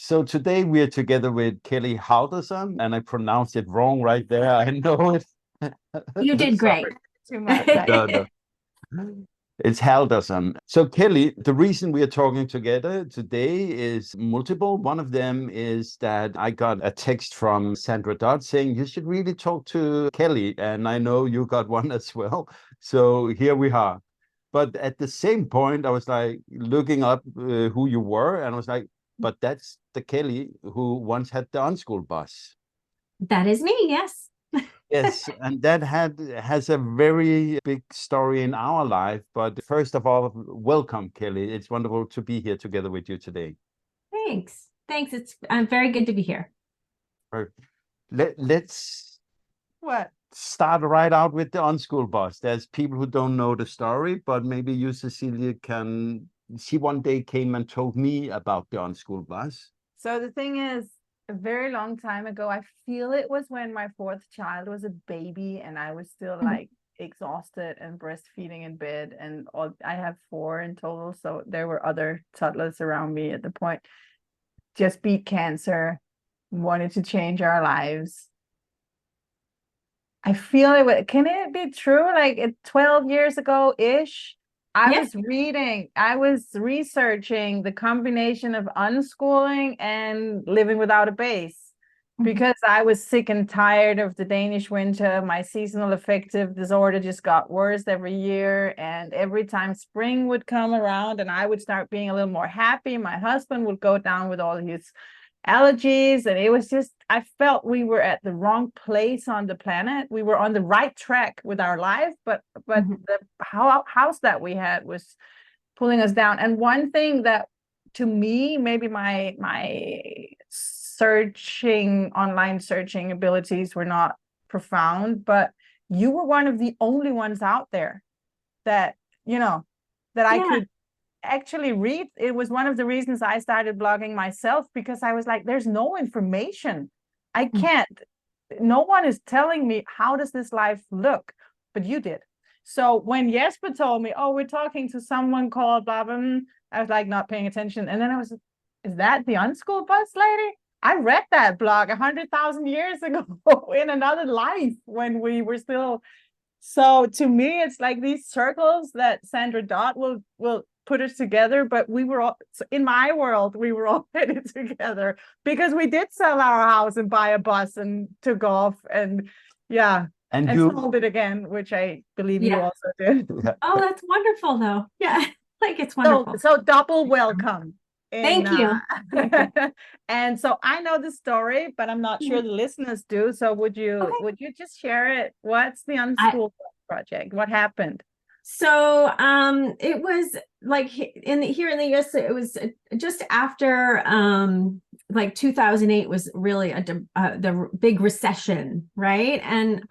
So today we are together with Kelly Halldorsson, and I pronounced it wrong right there. I know it. You did great. Sorry. Too much. No, no. It's Halldorson. So Kelly, the reason we are talking together today is multiple. One of them is that I got a text from Sandra Dodd saying you should really talk to Kelly, and I know you got one as well. So here we are. But at the same point, I was like looking up who you were, and I was like, but that's the Kelly who once had the Unschool Bus. That is me, yes. Yes, and that has a very big story in our life. But first of all, welcome, Kelly. It's wonderful to be here together with you today. Thanks. Thanks. It's very good to be here. Perfect. Let's What? start right out with the Unschool Bus. There's people who don't know the story, but maybe you, Cecilia, can. She one day came and told me about the Unschool Bus. So the thing is, a very long time ago, I feel it was when my fourth child was a baby and I was still like exhausted and breastfeeding in bed, and I have four in total. So there were other toddlers around me at the point. Just beat cancer, wanted to change our lives. I feel it. Can it be true? Like 12 years ago-ish, Yes. I was researching the combination of unschooling and living without a base because I was sick and tired of the Danish winter. My seasonal affective disorder just got worse every year. And every time spring would come around and I would start being a little more happy, my husband would go down with all his allergies, and it was just, I felt we were at the wrong place on the planet. We were on the right track with our life, but the house that we had was pulling us down. And one thing that, to me, maybe my online searching abilities were not profound, but you were one of the only ones out there that I could actually read. It was one of the reasons I started blogging myself, because I was like, there's no information. I can't, no one is telling me how does this life look, but you did. So when Jesper told me, oh, we're talking to someone called blah, blah, I was like not paying attention. And then I was, is that the Unschool Bus lady? I read that blog 100,000 years ago in another life when we were still. So to me, it's like these circles that Sandra Dodd will put us together, but we were all, in my world, we were all headed together because we did sell our house and buy a bus and took off and And and you, sold it again, which I believe you also did. Oh, that's wonderful though. Yeah. Like it's wonderful. So double welcome. Thank you. And so I know the story, but I'm not sure the listeners do. So would you just share it? What's the Unschool project? What happened? So it was like here in the US, it was just after like 2008 was really the big recession, right? And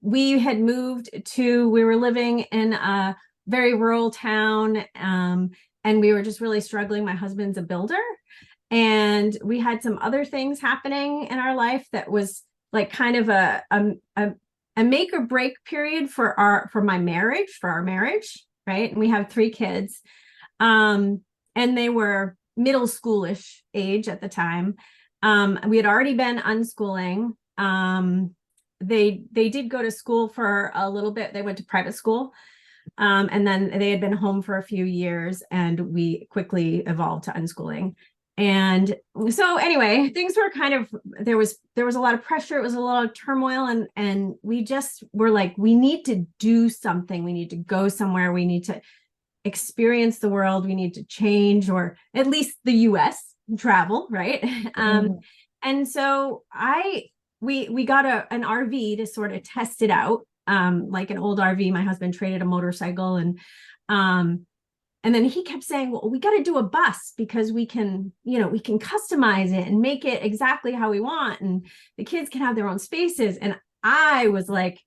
we were living in a very rural town, and we were just really struggling. My husband's a builder, and we had some other things happening in our life that was like kind of a make or break period for our marriage, right? And we have 3 kids, and they were middle schoolish age at the time. We had already been unschooling. They did go to school for a little bit. They went to private school, and then they had been home for a few years, and we quickly evolved to unschooling. And so anyway, things were kind of, there was a lot of pressure. It was a lot of turmoil, and we just were like, we need to do something. We need to go somewhere. We need to experience the world. We need to change, or at least the US travel, right? And so we got an RV to sort of test it out, like an old RV. My husband traded a motorcycle, and then he kept saying, well, we got to do a bus because we can customize it and make it exactly how we want. And the kids can have their own spaces. And I was like,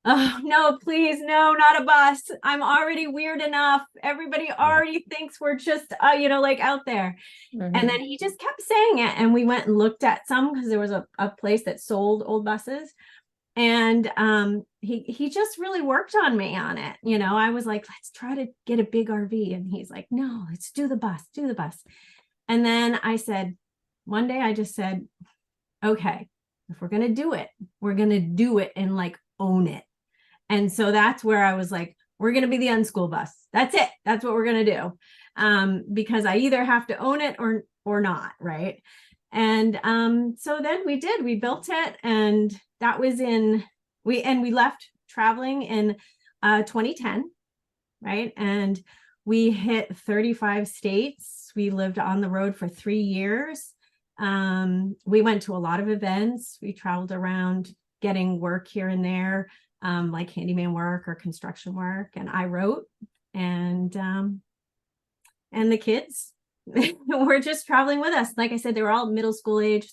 oh, no, please, no, not a bus. I'm already weird enough. Everybody already thinks we're just, like out there. And then he just kept saying it. And we went and looked at some because there was a place that sold old buses. And he just really worked on me on it. I was like, let's try to get a big RV. And he's like, no, let's do the bus. And then I said, one day I just said, okay, if we're going to do it, we're going to do it and like own it. And so that's where I was like, we're going to be the Unschool Bus. That's it. That's what we're going to do. Because I either have to own it or not. Right. And so then we built it, and that was we left traveling in 2010. Right. And we hit 35 states. We lived on the road for 3 years. We went to a lot of events. We traveled around getting work here and there, like handyman work or construction work. And I wrote, and the kids were just traveling with us. Like I said, they were all middle school age.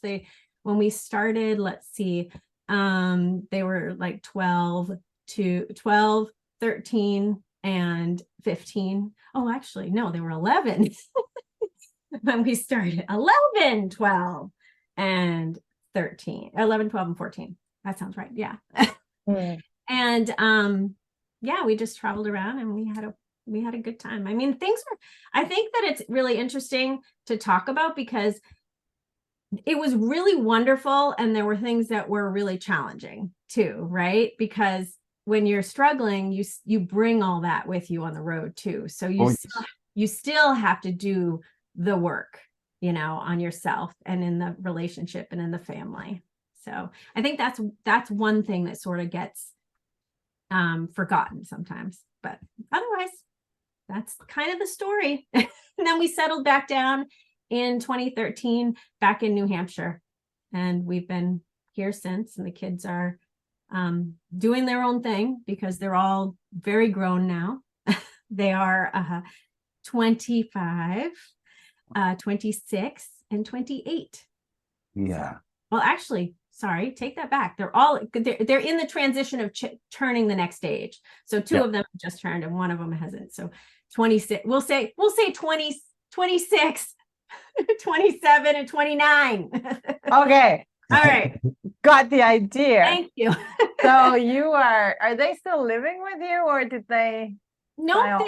When we started, let's see, they were like 12, 13, and 15. Oh, actually, no, they were 11 when we started. 11, 12, and 13. 11, 12, and 14. That sounds right. Yeah. And yeah, we just traveled around, and we had a good time. I mean, I think that it's really interesting to talk about, because it was really wonderful, and there were things that were really challenging too, right? Because when you're struggling, you bring all that with you on the road too. So you still have to do the work, on yourself and in the relationship and in the family. So I think that's one thing that sort of gets forgotten sometimes, but otherwise that's kind of the story. And then we settled back down in 2013 back in New Hampshire, and we've been here since, and the kids are doing their own thing because they're all very grown now. They are 25, 26, and 28. Yeah. So, well, actually, sorry, take that back. They're in the transition of turning the next age. So two of them have just turned, and one of them hasn't. So 26, we'll say 20, 26, 27, and 29. Okay. All right. Got the idea. Thank you. So are they still living with you, or did they? No,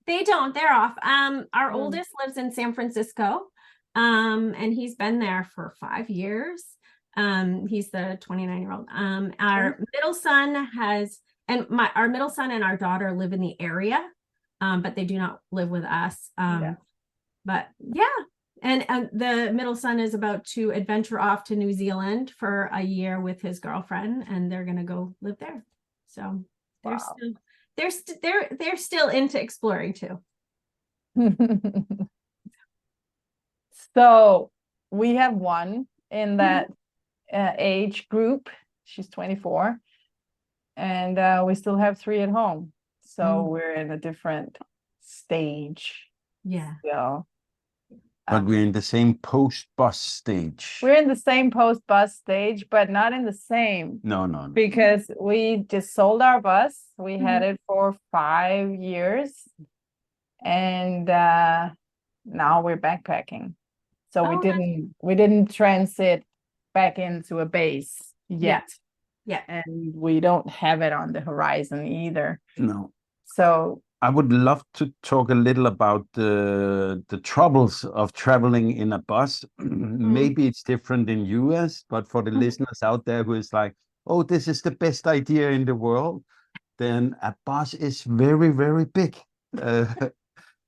they don't. They're off. Our oldest lives in San Francisco, and he's been there for 5 years. He's the 29-year-old. Our middle son our middle son and our daughter live in the area, but they do not live with us. But yeah. And the middle son is about to adventure off to New Zealand for a year with his girlfriend, and they're going to go live there. So they're still into exploring too. So we have one in that age group. She's 24, and we still have 3 at home. So we're in a different stage. Yeah. So. But we're in the same post-bus stage. We're in the same post-bus stage, but not in the same. No. Because we just sold our bus. We had it for 5 years. And now we're backpacking. So we didn't transit back into a base yet. Yeah. And we don't have it on the horizon either. No. So I would love to talk a little about the troubles of traveling in a bus. Maybe it's different in US, but for the listeners out there who is like, oh, this is the best idea in the world, then a bus is very, very big.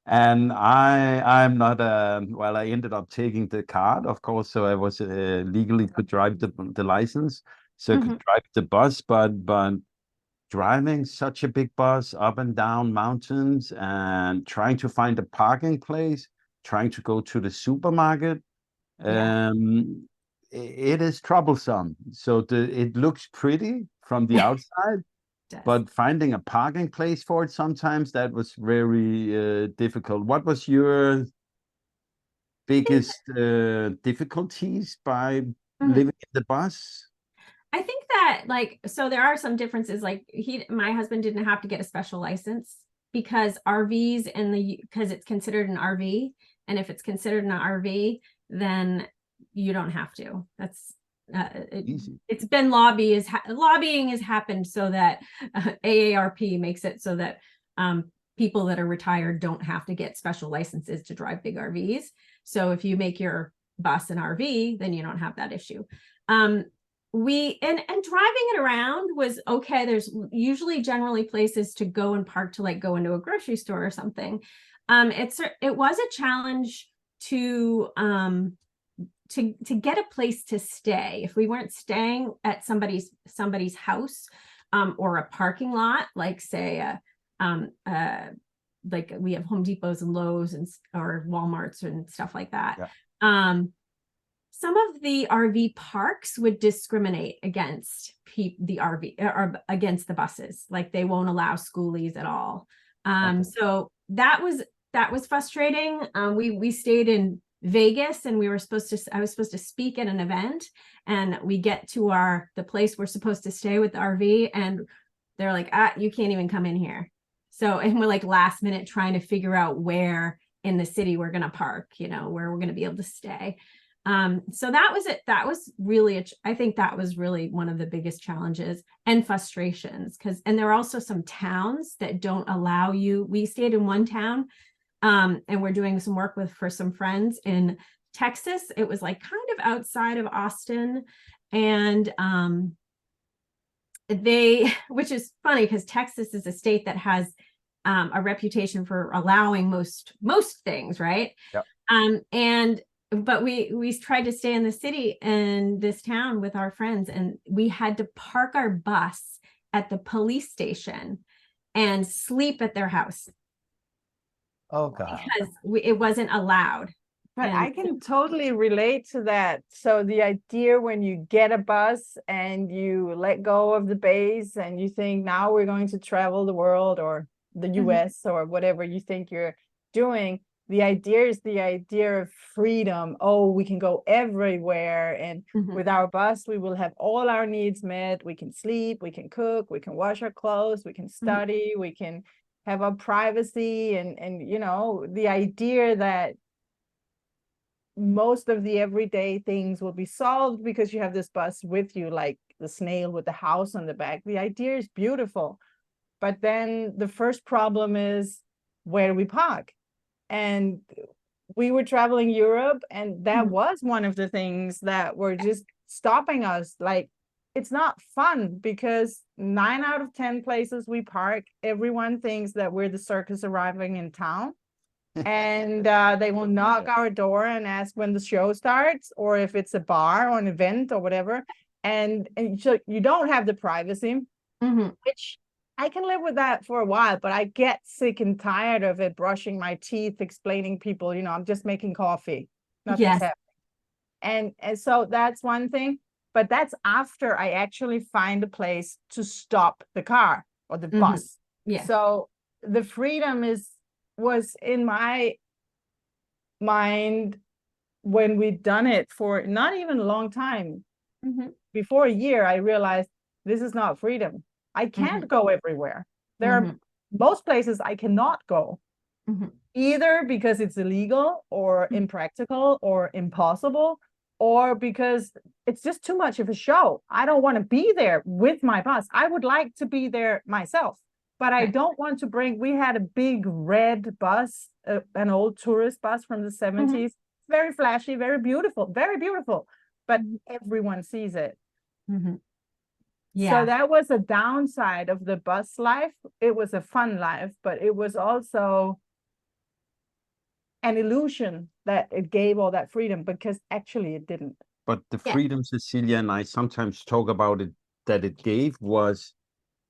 And I'm not, I ended up taking the card, of course, so I was legally could drive the license, so I could drive the bus, but driving such a big bus up and down mountains and trying to find a parking place, trying to go to the supermarket, it is troublesome. So it looks pretty from the outside, but finding a parking place for it, sometimes that was very difficult. What was your biggest difficulties by living in the bus? I think that so there are some differences. Like my husband didn't have to get a special license because RVs because it's considered an RV. And if it's considered an RV, then you don't have to. That's easy. It's been lobbying has happened so that AARP makes it so that people that are retired don't have to get special licenses to drive big RVs. So if you make your bus and RV, then you don't have that issue. We and driving it around was okay. There's usually generally places to go and park to like go into a grocery store or something. It was a challenge to get a place to stay. If we weren't staying at somebody's house or a parking lot, like say like we have Home Depots and Lowe's and or Walmarts and stuff like that. Yeah. Some of the RV parks would discriminate against the RV or against the buses. Like they won't allow schoolies at all. Okay. So that was frustrating. We stayed in Vegas and I was supposed to speak at an event, and we get to the place we're supposed to stay with the RV, and they're like, you can't even come in here. So, and we're like last minute trying to figure out where in the city we're going to park, where we're going to be able to stay. So that was it. That was really, I think that was really one of the biggest challenges and frustrations, and there are also some towns that don't allow you. We stayed in one town, and we're doing some work for some friends in Texas. It was like kind of outside of Austin, and, which is funny because Texas is a state that has, a reputation for allowing most things, right? Yep. But we tried to stay in the city in this town with our friends, and we had to park our bus at the police station and sleep at their house. Oh God. Because it wasn't allowed. But I can totally relate to that. So the idea when you get a bus and you let go of the base and you think now we're going to travel the world or the US or whatever you think you're doing, the idea is the idea of freedom. Oh, we can go everywhere. And with our bus, we will have all our needs met. We can sleep, we can cook, we can wash our clothes, we can study, we can have our privacy. And the idea that most of the everyday things will be solved because you have this bus with you, like the snail with the house on the back. The idea is beautiful. But then the first problem is, where do we park? And we were traveling Europe, and that was one of the things that were just stopping us. Like, it's not fun because 9 out of 10 places we park, everyone thinks that we're the circus arriving in town. And they will knock our door and ask when the show starts, or if it's a bar or an event or whatever. And so you don't have the privacy, which I can live with that for a while, but I get sick and tired of it, brushing my teeth, explaining people, I'm just making coffee. Nothing's happening. And so that's one thing. But that's after I actually find a place to stop the car or the bus. Yeah. So the freedom was in my mind when we'd done it for not even a long time. Before a year, I realized this is not freedom. I can't go everywhere. There are most places I cannot go, either because it's illegal or impractical or impossible, or because it's just too much of a show. I don't want to be there with my bus. I would like to be there myself, but I don't want to we had a big red bus, an old tourist bus from the 70s, very flashy, very beautiful, but everyone sees it. Yeah. So that was a downside of the bus life. It was a fun life, but it was also an illusion that it gave all that freedom, because actually it didn't. But the freedom Cecilia and I sometimes talk about it, that it gave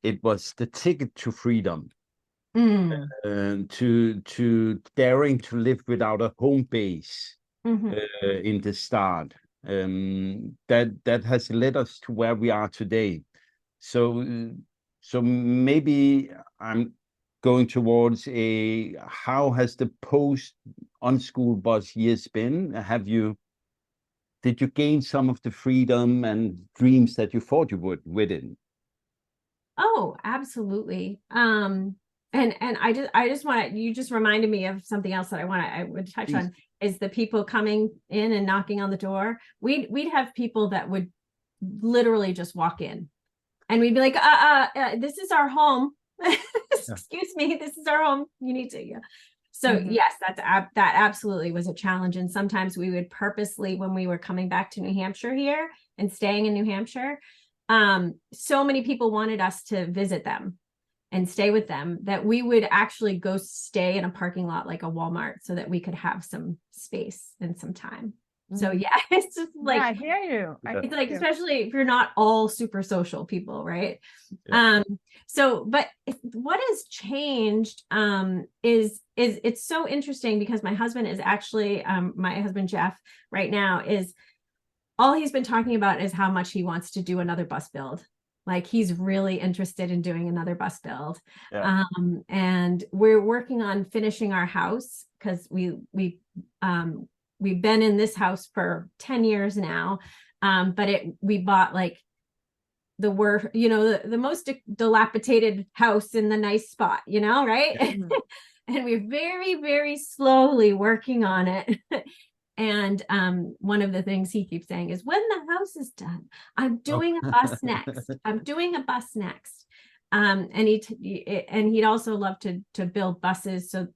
it was the ticket to freedom, to daring to live without a home base in the start. That has led us to where we are today. So maybe I'm going towards how has the post Unschool Bus years been? Did you gain some of the freedom and dreams that you thought you would within? Oh, absolutely. And I just want to, you just reminded me of something else that I would touch on, is the people coming in and knocking on the door. We'd have people that would literally just walk in, and we'd be like, this is our home. Excuse me, this is our home. You need to, So yes, that absolutely was a challenge. And sometimes we would purposely, when we were coming back to New Hampshire here and staying in New Hampshire, so many people wanted us to visit them and stay with them that we would actually go stay in a parking lot like a Walmart so that we could have some space and some time. So yeah, it's just like, I hear you. It's like, especially if you're not all super social people, right? So, but what has changed is it's so interesting because my husband is actually, my husband Jeff right now is, all he's been talking about is how much he wants to do another bus build. Like he's really interested in doing another bus build. And we're working on finishing our house because we've been in this house for 10 years now. But we bought like the most dilapidated house in the nice spot, right? And we're very, very slowly working on it. And one of the things he keeps saying is, when the house is done, I'm doing a bus next. I'm doing a bus next. And he'd also love to build buses. So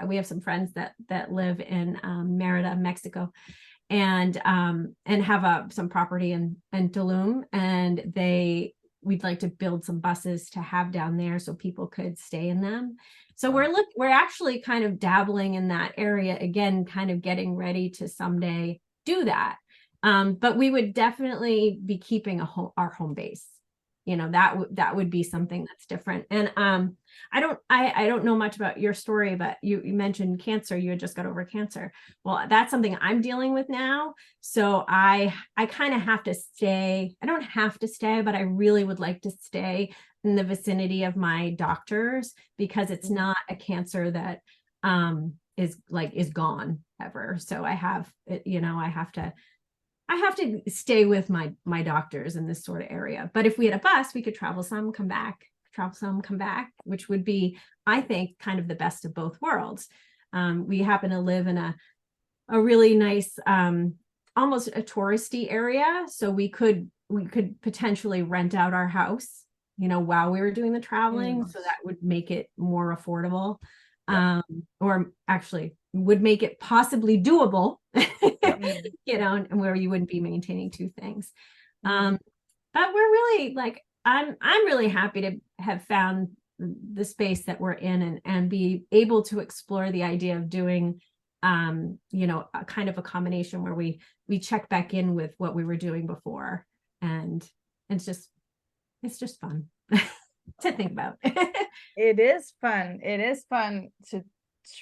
we have some friends that live in Merida, Mexico, and have some property in Tulum, and we'd like to build some buses to have down there so people could stay in them. So we're actually kind of dabbling in that area again, kind of getting ready to someday do that. But we would definitely be keeping our home base. That would be something that's different. And I don't know much about your story, but you mentioned cancer. You had just got over cancer. Well, that's something I'm dealing with now. So I kind of have to stay. I don't have to stay, but I really would like to stay in the vicinity of my doctors, because it's not a cancer that is gone ever. So I have to stay with my doctors in this sort of area. But if we had a bus, we could travel some, come back, which would be, I think, kind of the best of both worlds. We happen to live in a really nice, almost a touristy area. So we could potentially rent out our house, while we were doing the traveling. So that would make it more affordable, or actually would make it possibly doable, and where you wouldn't be maintaining two things. But we're really I'm really happy to have found the space that we're in and be able to explore the idea of doing, a kind of a combination where we check back in with what we were doing before. And it's just fun to think about. It is fun. It is fun to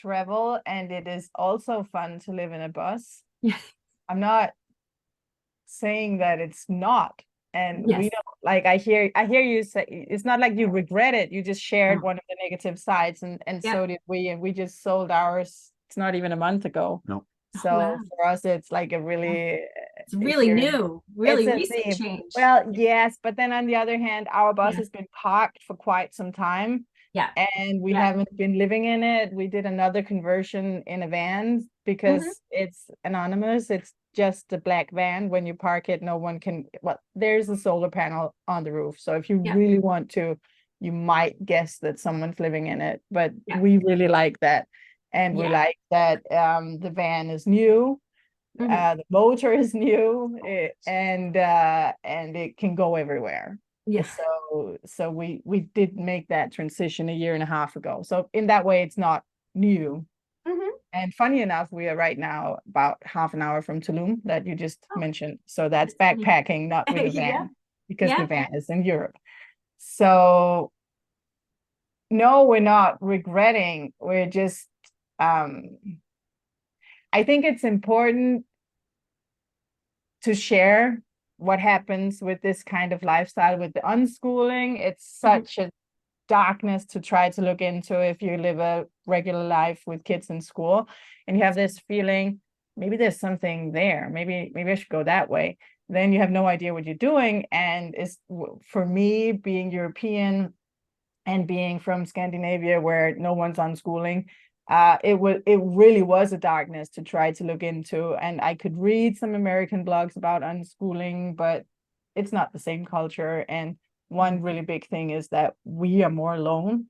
travel, and it is also fun to live in a bus. Yeah. I'm not saying that it's not. And Yes. we don't, I hear you say, it's not like you regret it. You just shared one of the negative sides, and so did we, and we just sold ours. It's not even a month ago. No. So for us, it's like it's really new, really recent change. Well, yes, but then on the other hand, our bus has been parked for quite some time. Yeah. And we haven't been living in it. We did another conversion in a van because it's anonymous. It's just a black van. When you park it, no one can, there's a solar panel on the roof. So if you really want to, you might guess that someone's living in it, but we really like that. And we like that the van is new. The motor is new, and it can go everywhere. So we did make that transition a year and a half ago. So in that way, it's not new. And funny enough, we are right now about half an hour from Tulum that you just mentioned. So that's backpacking, not with the van, because the van is in Europe. So no, we're not regretting. We're just I think it's important to share what happens with this kind of lifestyle, with the unschooling. It's such a darkness to try to look into if you live a regular life with kids in school and you have this feeling, maybe there's something there, maybe I should go that way. Then you have no idea what you're doing. And for me, being European and being from Scandinavia, where no one's unschooling, it really was a darkness to try to look into. And I could read some American blogs about unschooling, but it's not the same culture. And one really big thing is that we are more alone.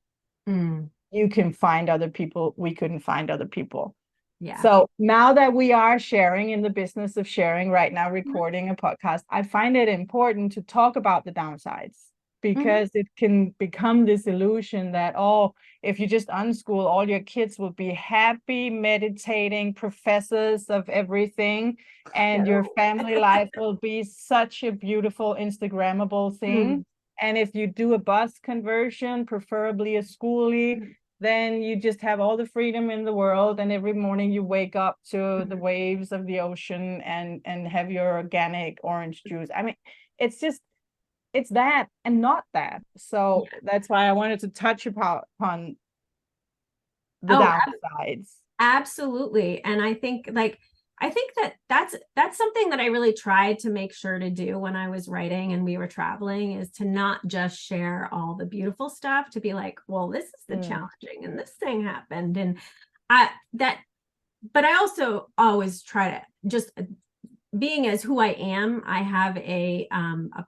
you can find other people. We couldn't find other people. Yeah. So now that we are sharing in the business of sharing right now, recording a podcast, I find it important to talk about the downsides, because it can become this illusion that, oh, if you just unschool, all your kids will be happy, meditating professors of everything, and your family life will be such a beautiful, Instagrammable thing. And if you do a bus conversion, preferably a schoolie, then you just have all the freedom in the world, and every morning you wake up to the waves of the ocean and have your organic orange juice. I mean, it's just, it's that and not that. So that's why I wanted to touch upon the downsides. Absolutely. And I think that that's something that I really tried to make sure to do when I was writing and we were traveling, is to not just share all the beautiful stuff, to be like, well, this is the challenging and this thing happened. And but I also always try to just, being as who I am, I have a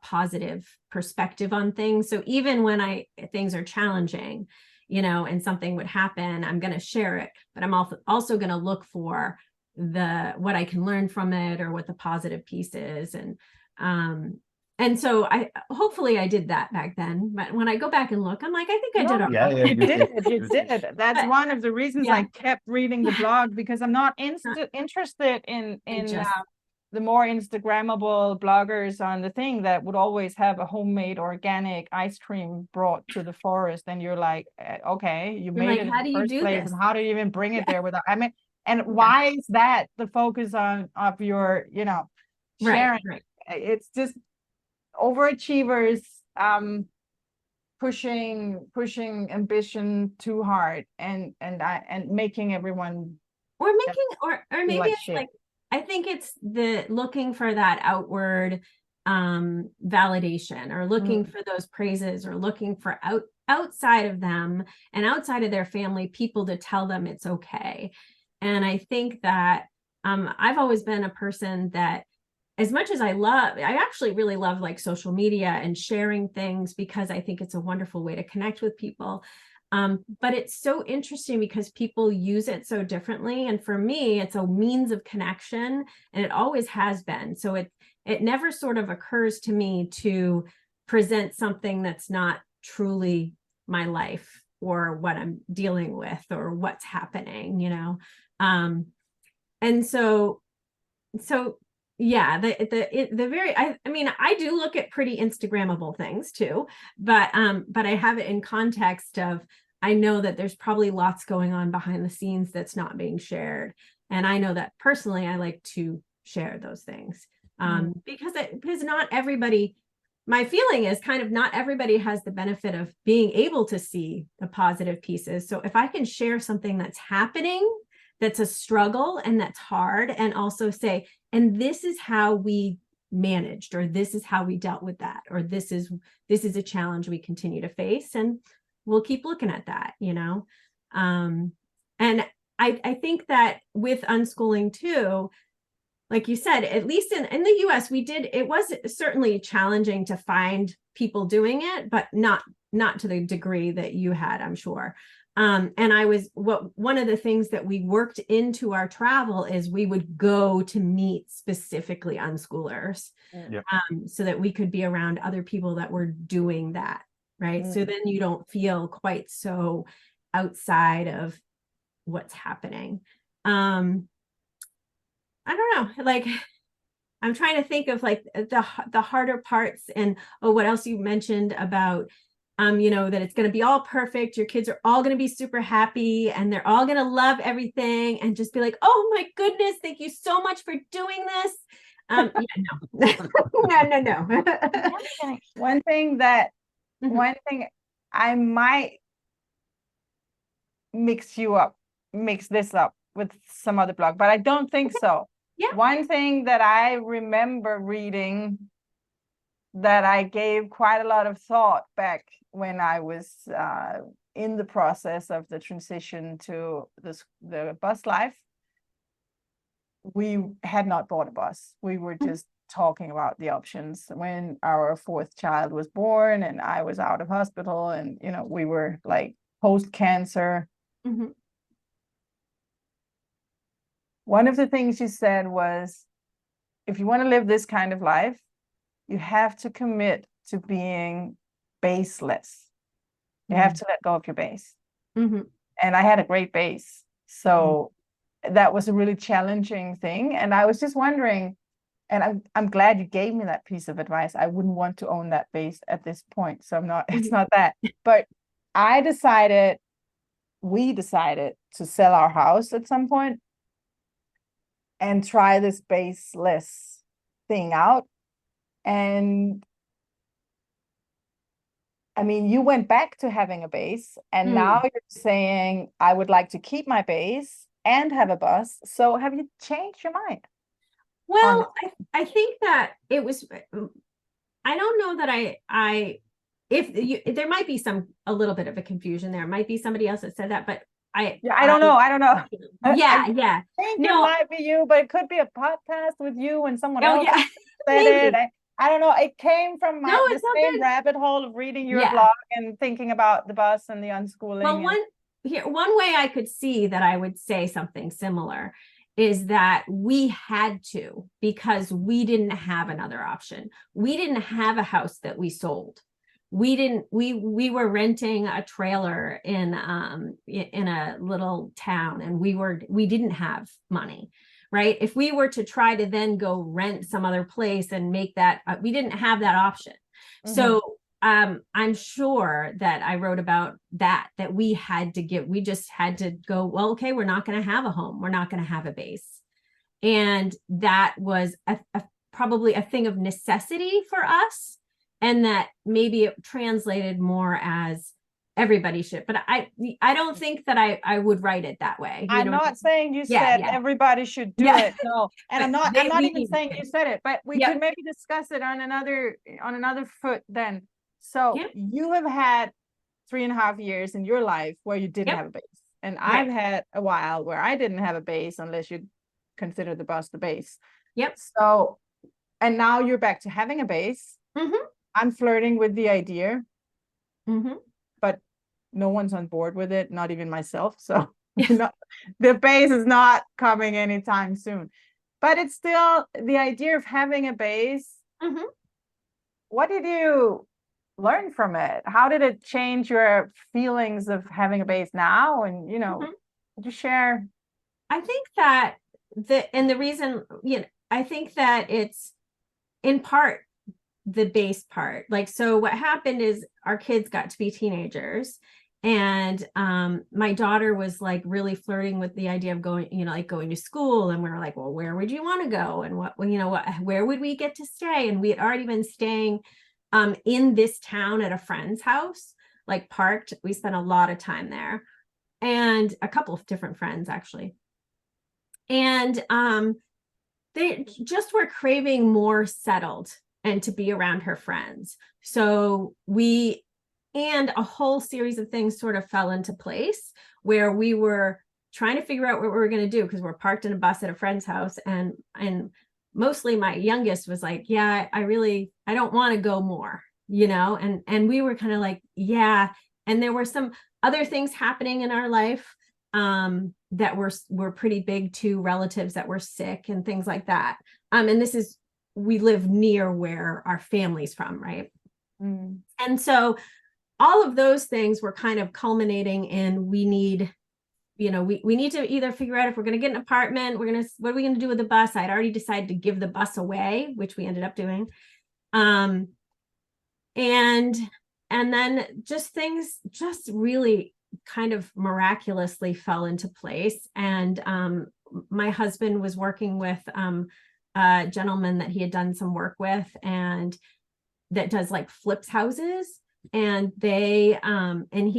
positive perspective on things. So even when things are challenging, and something would happen, I'm going to share it, but I'm also going to look for what I can learn from it, or what the positive piece is. And so hopefully I did that back then, but when I go back and look, I'm like, I think I did all right. You did. That's one of the reasons I kept reading the blog, because I'm not interested in the more Instagrammable bloggers on the thing that would always have a homemade organic ice cream brought to the forest, and you're like, okay, you made it in the first place, and how do you even bring it there without, I mean, and why is that the focus of your, sharing? Right. It's just overachievers pushing ambition too hard, and making everyone, or maybe it's like, I think it's the looking for that outward validation, or looking for those praises, or looking for outside of them and outside of their family, people to tell them it's okay. And I think that I've always been a person that, as much as I actually really love like social media and sharing things, because I think it's a wonderful way to connect with people. But it's so interesting because people use it so differently. And for me, it's a means of connection, and it always has been. So it never sort of occurs to me to present something that's not truly my life, or what I'm dealing with, or what's happening, and so yeah, I mean, I do look at pretty Instagrammable things too, but I have it in context of, I know that there's probably lots going on behind the scenes that's not being shared. And I know that personally, I like to share those things because not everybody, my feeling is kind of not everybody has the benefit of being able to see the positive pieces. So if I can share something that's happening, that's a struggle and that's hard, and also say, and this is how we managed, or this is how we dealt with that, or this is a challenge we continue to face, and we'll keep looking at that, and I think that with unschooling too, like you said, at least in the US, it was certainly challenging to find people doing it, but not to the degree that you had, I'm sure. And one of the things that we worked into our travel is we would go to meet specifically unschoolers, so that we could be around other people that were doing that, right? So then you don't feel quite so outside of what's happening. I don't know, like, I'm trying to think of like the harder parts, and what else you mentioned about that it's going to be all perfect. Your kids are all going to be super happy, and they're all going to love everything, and just be like, oh my goodness, thank you so much for doing this. No. One thing I might mix this up with some other blog, but I don't think so. Yeah. One thing that I remember reading that I gave quite a lot of thought back when I was in the process of the transition to the bus life. We had not bought a bus. We were just talking about the options when our fourth child was born and I was out of hospital, and we were like, post-cancer. Mm-hmm. One of the things you said was, if you want to live this kind of life, you have to commit to being baseless. You have to let go of your base. Mm-hmm. And I had a great base. So that was a really challenging thing. And I was just wondering, and I'm glad you gave me that piece of advice. I wouldn't want to own that base at this point. So it's not that. But we decided to sell our house at some point and try this baseless thing out. And I mean, you went back to having a base, and now you're saying, I would like to keep my base and have a bus. So have you changed your mind? Well, I think that it was, I don't know that there might be a little bit of a confusion there. It might be somebody else that said that, but I don't know. Yeah. I think it might be you, but it could be a podcast with you and someone else said it. I don't know. It came from the same rabbit hole of reading your blog and thinking about the bus and the unschooling. Well, one way I could see that I would say something similar is that we had to, because we didn't have another option. We didn't have a house that we sold. We were renting a trailer in a little town, and we didn't have money. Right. If we were to try to then go rent some other place and make that, we didn't have that option. Mm-hmm. So I'm sure that I wrote about that we just had to go, well, okay, we're not going to have a home. We're not going to have a base. And that was probably a thing of necessity for us. And that maybe it translated more as everybody should, but I don't think that I would write it that way. I'm not saying you said everybody should do it. No, and I'm not even saying you said it, but we could maybe discuss it on another foot then. So you have had 3.5 years in your life where you didn't have a base, and I've had a while where I didn't have a base, unless you consider the bus the base. Yep. So, and now you're back to having a base. Mm-hmm. I'm flirting with the idea. Mm-hmm. But no one's on board with it, not even myself. So the base is not coming anytime soon. But it's still the idea of having a base. Mm-hmm. What did you learn from it? How did it change your feelings of having a base now? And, would you share? I think that the reason, I think that it's in part the base part. Like, so what happened is our kids got to be teenagers, and my daughter was like really flirting with the idea of going, going to school, and we were like, well, where would you want to go, and where would we get to stay? And we had already been staying in this town at a friend's house, like parked. We spent a lot of time there, and a couple of different friends actually, and they just were craving more settled and to be around her friends. So and a whole series of things sort of fell into place where we were trying to figure out what we were going to do, because we're parked in a bus at a friend's house. And mostly my youngest was like, I don't want to go more, and we were kind of like, and there were some other things happening in our life that were pretty big too, relatives that were sick and things like that. And we live near where our family's from, right? Mm. And so all of those things were kind of culminating in, we need to either figure out if we're going to get an apartment, what are we going to do with the bus? I'd already decided to give the bus away, which we ended up doing. And then things just really kind of miraculously fell into place. And my husband was working with a gentleman that he had done some work with, and that does like flips houses, and they and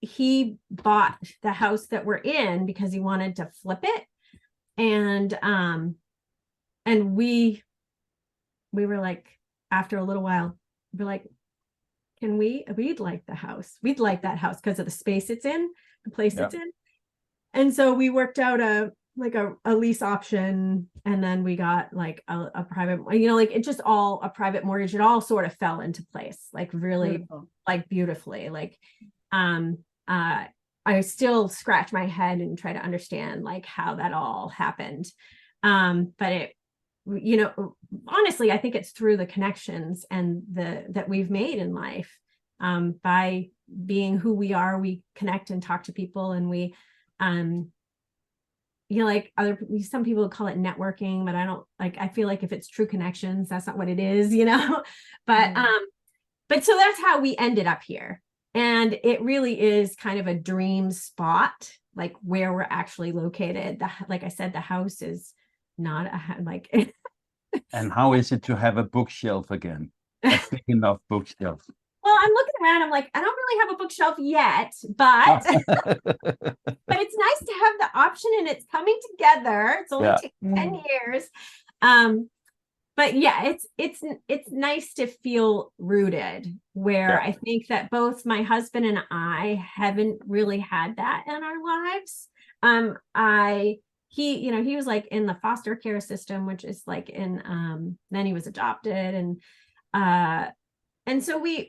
he bought the house that we're in because he wanted to flip it. And we were like, after a little while, we're like, we'd like the house. We'd like that house because of the space it's in, the place it's in. And so we worked out a lease option, and then we got like a private, it just all a private mortgage. It all sort of fell into place, like really beautiful. Like beautifully, like, I still scratch my head and try to understand like how that all happened. But it, you know, honestly, I think it's through the connections and that we've made in life. By being who we are, we connect and talk to people, and we, you know, like some people call it networking, but I don't like, I feel like if it's true connections, that's not what it is, you know. But so that's how we ended up here. And it really is kind of a dream spot, like where we're actually located. Like I said, the house is not like. And how is it to have a bookshelf again? A big enough bookshelf. Well, I'm looking around, I'm like, I don't really have a bookshelf yet, but but it's nice to have the option, and it's coming together. It's only taken 10 years. But yeah, it's nice to feel rooted, where I think that both my husband and I haven't really had that in our lives. He, you know, he was like in the foster care system, which is like in, then he was adopted, and so we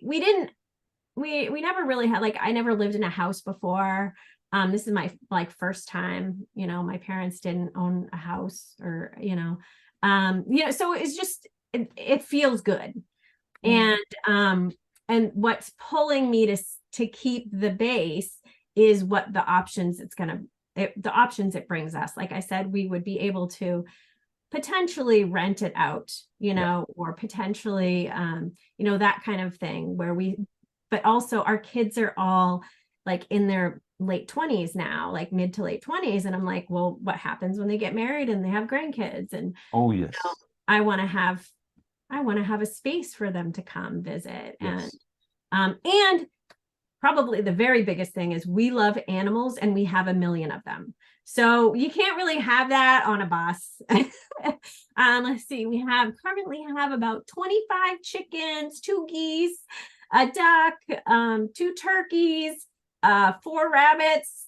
never really had, like, I never lived in a house before. This is my like first time, you know, my parents didn't own a house, or, you know, so it's just, it feels good. And what's pulling me to keep the base is what the options the options it brings us. Like I said, we would be able to potentially rent it out, you know, or potentially, you know, that kind of thing, but also our kids are all like in their late 20s now, like mid to late 20s. And I'm like, well, what happens when they get married and they have grandkids? And you know, I want to have a space for them to come visit. And probably the very biggest thing is we love animals, and we have a million of them. So you can't really have that on a bus. Let's see, we currently have about 25 chickens, 2 geese, a duck, 2 turkeys, 4 rabbits,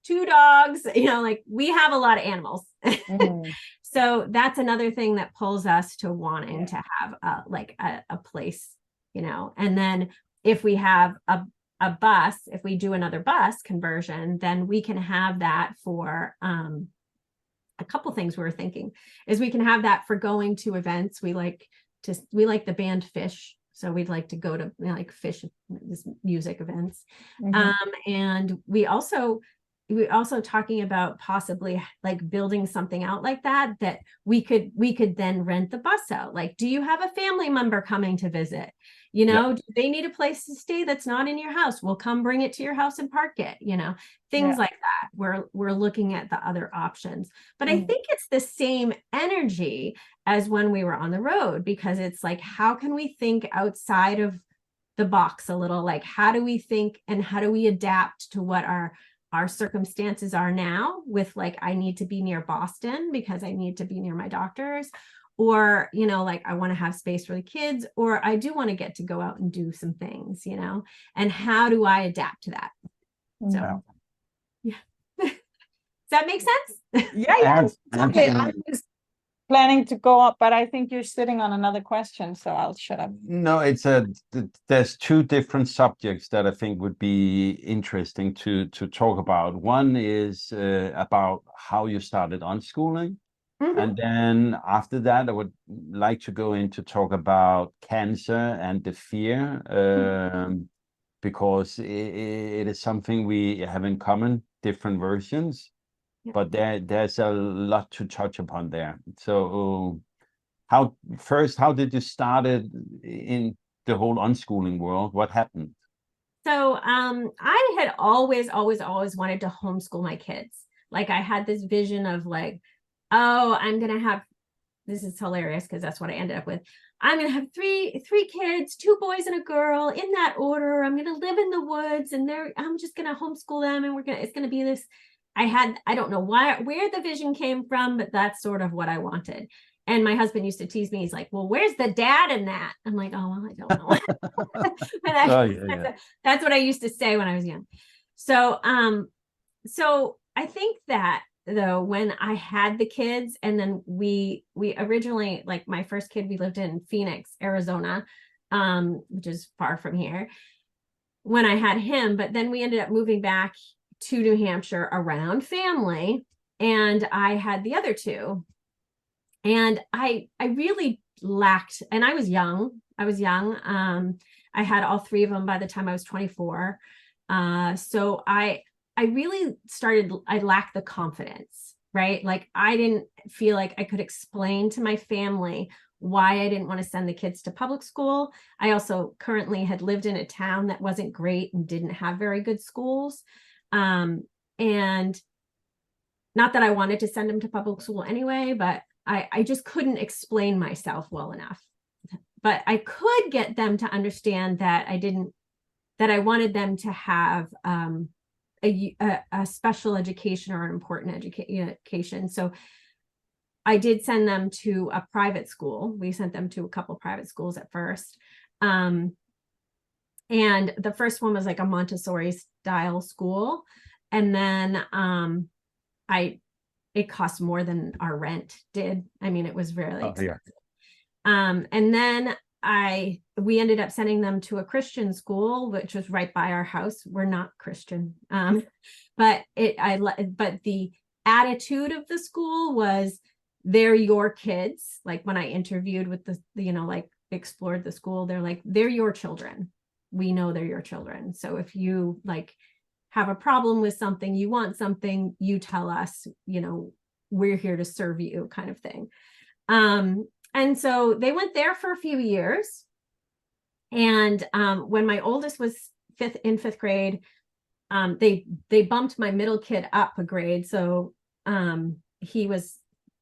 2 dogs, you know, like we have a lot of animals. So that's another thing that pulls us to wanting to have a place, you know. And then if we have a bus, if we do another bus conversion, then we can have that for a couple things we were thinking is we can have that for going to events. We like the band Fish. So we'd like to go to, you know, like Fish music events. And we also talking about possibly like building something out like that we could then rent the bus out. Like, do you have a family member coming to visit? You know, do they need a place to stay that's not in your house? We'll come bring it to your house and park it, you know, things like that. We're looking at the other options. But I think it's the same energy as when we were on the road, because it's like, how can we think outside of the box a little? Like, how do we think and how do we adapt to what our circumstances are now with, like, I need to be near Boston because I need to be near my doctors, or, you know, like I want to have space for the kids, or I do want to get to go out and do some things, you know, and how do I adapt to that? So, does that make sense? Yeah. Okay, I'm just planning to go up, but I think you're sitting on another question, so I'll shut up. No, there's 2 different subjects that I think would be interesting to talk about. One is about how you started unschooling. And then after that, I would like to go in to talk about cancer and the fear, because it is something we have in common, different versions, but there's a lot to touch upon there. So how did you start it in the whole unschooling world? What happened? So I had always wanted to homeschool my kids. Like, I had this vision of like, oh, I'm gonna have, this is hilarious because that's what I ended up with. I'm gonna have three kids, 2 boys and a girl, in that order. I'm gonna live in the woods, and I'm just gonna homeschool them, and it's gonna be this. I don't know where the vision came from, but that's sort of what I wanted. And my husband used to tease me. He's like, well, where's the dad in that? I'm like, oh, well, I don't know. That's what I used to say when I was young. So I think that, though, when I had the kids, and then we originally, like, my first kid, we lived in Phoenix, Arizona, which is far from here. when I had him, but then we ended up moving back to New Hampshire around family, and I had the other two. And I really lacked, and I was young. I had all three of them by the time I was 24. So I really I lacked the confidence, right? Like I didn't feel like I could explain to my family why I didn't want to send the kids to public school. I also currently had lived in a town that wasn't great and didn't have very good schools. And not that I wanted to send them to public school anyway, but I just couldn't explain myself well enough. But I could get them to understand that I wanted them to have a special education or an important education. So I did send them to a private school. We sent them to a couple of private schools at first. And the first one was like a Montessori style school. And then it cost more than our rent did. I mean, it was really expensive. Yeah. And then we ended up sending them to a Christian school, which was right by our house. We're not Christian. But the attitude of the school was, they're your kids. Like when I interviewed with like explored the school, they're like, they're your children. We know they're your children. So if you like have a problem with something, you want something, you tell us, we're here to serve you, kind of thing. And so they went there for a few years. And when my oldest was in fifth grade, they bumped my middle kid up a grade. So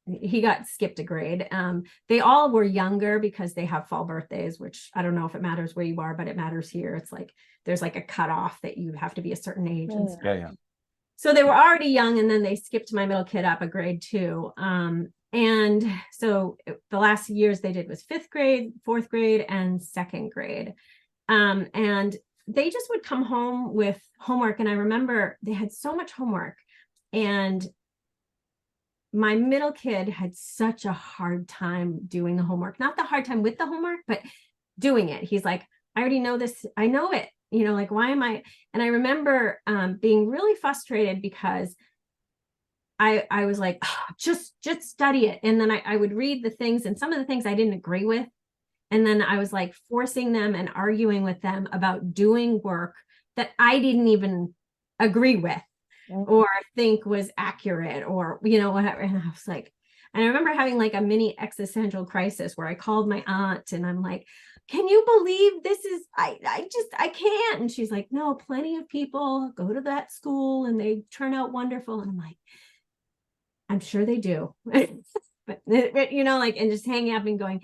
he got skipped a grade. They all were younger because they have fall birthdays, which I don't know if it matters where you are, but it matters here. It's like there's like a cutoff that you have to be a certain age. And stuff. Yeah. So they were already young, and then they skipped my middle kid up a grade too. And so the last years they did was fifth grade, fourth grade, and second grade. And they just would come home with homework. And I remember they had so much homework, and my middle kid had such a hard time doing the homework, not the hard time with the homework, but doing it. He's like, I already know this. I know it, like, why am I? And I remember being really frustrated because I was like, oh, just study it. And then I would read the things, and some of the things I didn't agree with. And then I was like forcing them and arguing with them about doing work that I didn't even agree with or think was accurate or, whatever. And I was like, and I remember having like a mini existential crisis where I called my aunt and I'm like, can you believe this is, I can't. And she's like, no, plenty of people go to that school and they turn out wonderful. And I'm like, I'm sure they do. but and just hanging up and going.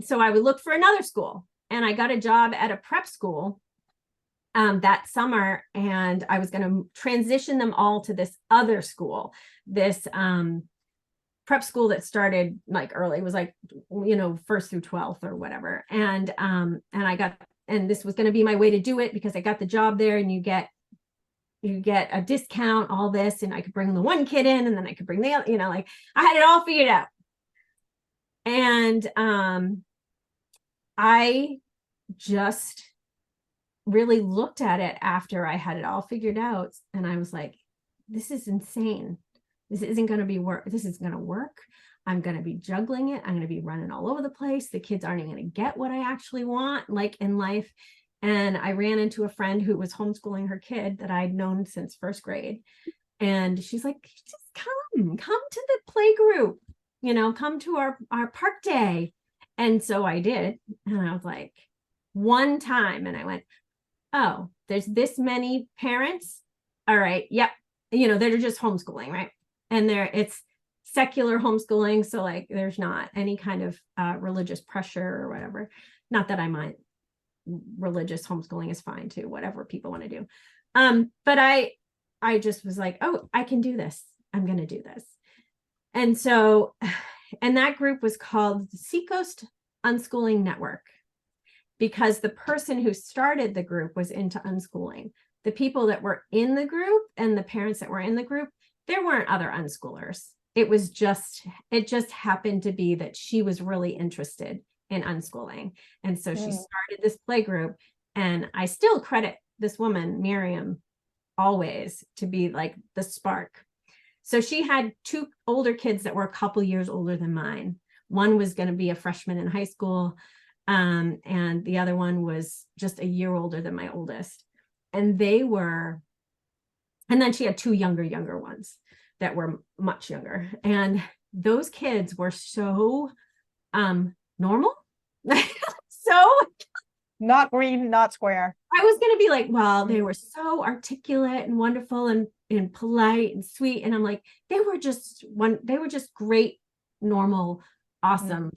So I would look for another school, and I got a job at a prep school that summer, and I was going to transition them all to this other school, this prep school that started like early. It was like, first through 12th or whatever. And this was going to be my way to do it because I got the job there, and you get a discount, all this, and I could bring the one kid in, and then I could bring the other, like I had it all figured out. And I just really looked at it after I had it all figured out, and I was like, this is insane. This isn't going to be work. This is going to work. I'm going to be juggling it. I'm going to be running all over the place. The kids aren't even going to get what I actually want, like in life. And I ran into a friend who was homeschooling her kid that I'd known since first grade. And she's like, just come to the play group, come to our park day. And so I did. And I was like, one time, and I went, oh, there's this many parents. All right. Yep. They're just homeschooling, right? And it's secular homeschooling. So like, there's not any kind of religious pressure or whatever. Not that I mind. Religious homeschooling is fine too, whatever people want to do. But I just was like, oh, I can do this. I'm going to do this. And so, and that group was called the Seacoast Unschooling Network, because the person who started the group was into unschooling. The people that were in the group and the parents that were in the group, there weren't other unschoolers. It just happened to be that she was really interested in unschooling. And so she started this play group, And I still credit this woman, Miriam, always to be like the spark. So she had two older kids that were a couple years older than mine. One was going to be a freshman in high school, and the other one was just a year older than my oldest. And then she had two younger ones that were much younger. And those kids were so normal. So not green, not square. I was going to be like, well, they were so articulate and wonderful and polite and sweet. And I'm like, they were just great, normal, awesome,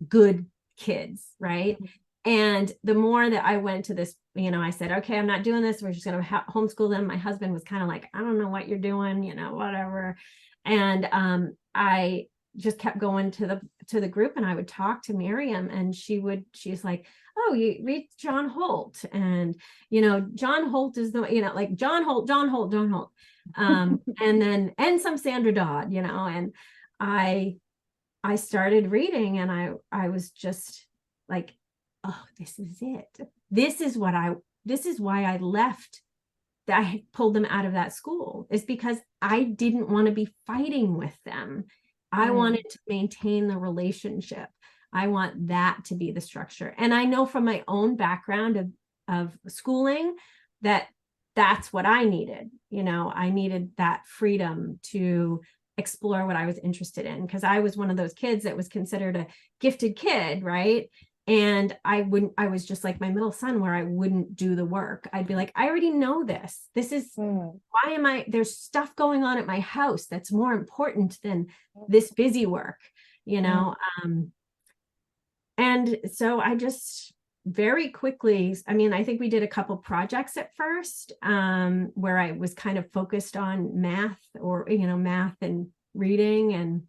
good kids. Right. And the more that I went to this, I said, okay, I'm not doing this. We're just going to homeschool them. My husband was kind of like, I don't know what you're doing, whatever. And I just kept going to the group, and I would talk to Miriam, and she's like, oh, you read John Holt, and John Holt is the like John Holt, and some Sandra Dodd, and I started reading, and I was just like, oh, this is it. This is why I left. I pulled them out of that school, is because I didn't want to be fighting with them. I wanted to maintain the relationship. I want that to be the structure. And I know from my own background of schooling that's what I needed. I needed that freedom to explore what I was interested in, because I was one of those kids that was considered a gifted kid, right? And I was just like my middle son, where I wouldn't do the work. I'd be like, I already know this. This is why there's stuff going on at my house that's more important than this busy work, and so I just very quickly, I think we did a couple projects at first, where I was kind of focused on math, or, math and reading.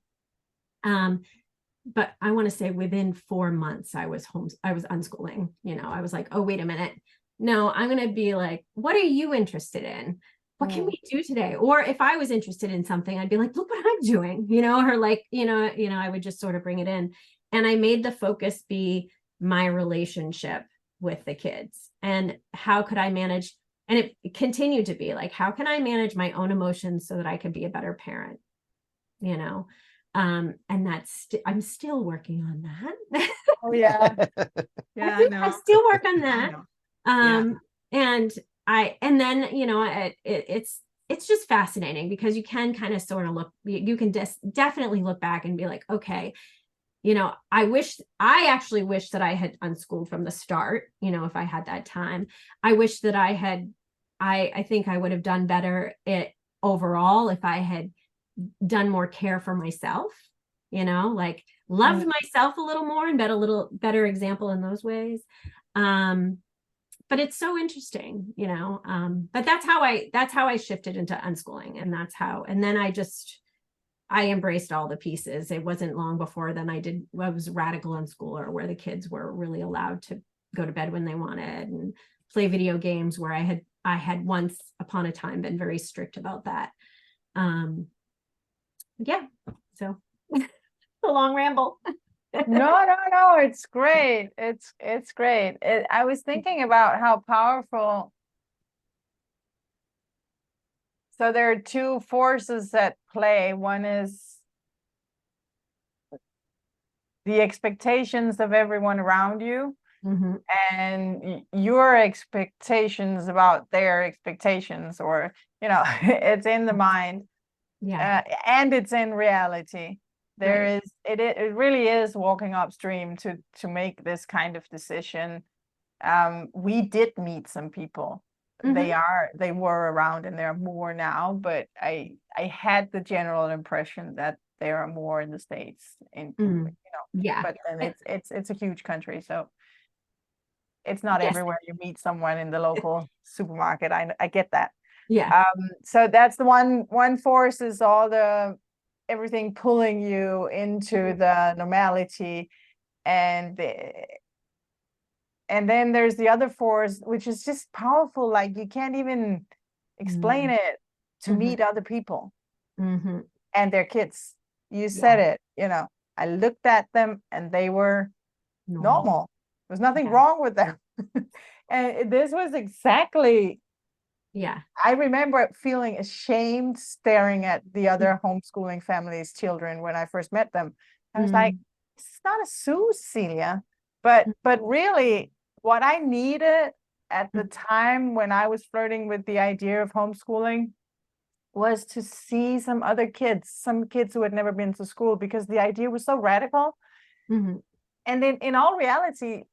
But I want to say within 4 months, I was unschooling. I was like, oh, wait a minute. No, I'm going to be like, what are you interested in? What can we do today? Or if I was interested in something, I'd be like, look what I'm doing, or like, I would just sort of bring it in. And I made the focus be my relationship with the kids, and how could I manage, and it continued to be like, how can I manage my own emotions so that I could be a better parent, and I'm still working on that. Oh yeah. Yeah, I still work on that. And then, it's just fascinating, because you can kind of sort of look, you can definitely look back and be like, okay, I actually wish that I had unschooled from the start, if I had that time. I wish that I think I would have done better overall if I had done more care for myself, like loved myself a little more and been a little better example in those ways. But it's so interesting, but that's how I shifted into unschooling, and then I embraced all the pieces. It wasn't long before then I was radical unschooler, where the kids were really allowed to go to bed when they wanted and play video games, where I had once upon a time been very strict about that. So a long ramble. No, it's great. It's great. I was thinking about how powerful. So there are two forces at play. One is the expectations of everyone around you, and your expectations about their expectations, or, it's in the mind, and it's in reality. It really is walking upstream to make this kind of decision. We did meet some people. They were around, and there are more now, but I had the general impression that there are more in the States, but then it's a huge country, so it's not everywhere you meet someone in the local supermarket. I get that. So that's the one force, is everything pulling you into the normality, and then there's the other force, which is just powerful. Like, you can't even explain it, to meet other people and their kids. You said it, I looked at them, and they were normal. There's nothing wrong with them. And this was exactly, Yeah. I remember feeling ashamed staring at the other homeschooling families' children when I first met them. I was like, it's not a Sue, Celia. But really what I needed at the time when I was flirting with the idea of homeschooling was to see some other kids, some kids who had never been to school, because the idea was so radical. Mm-hmm. And in all reality,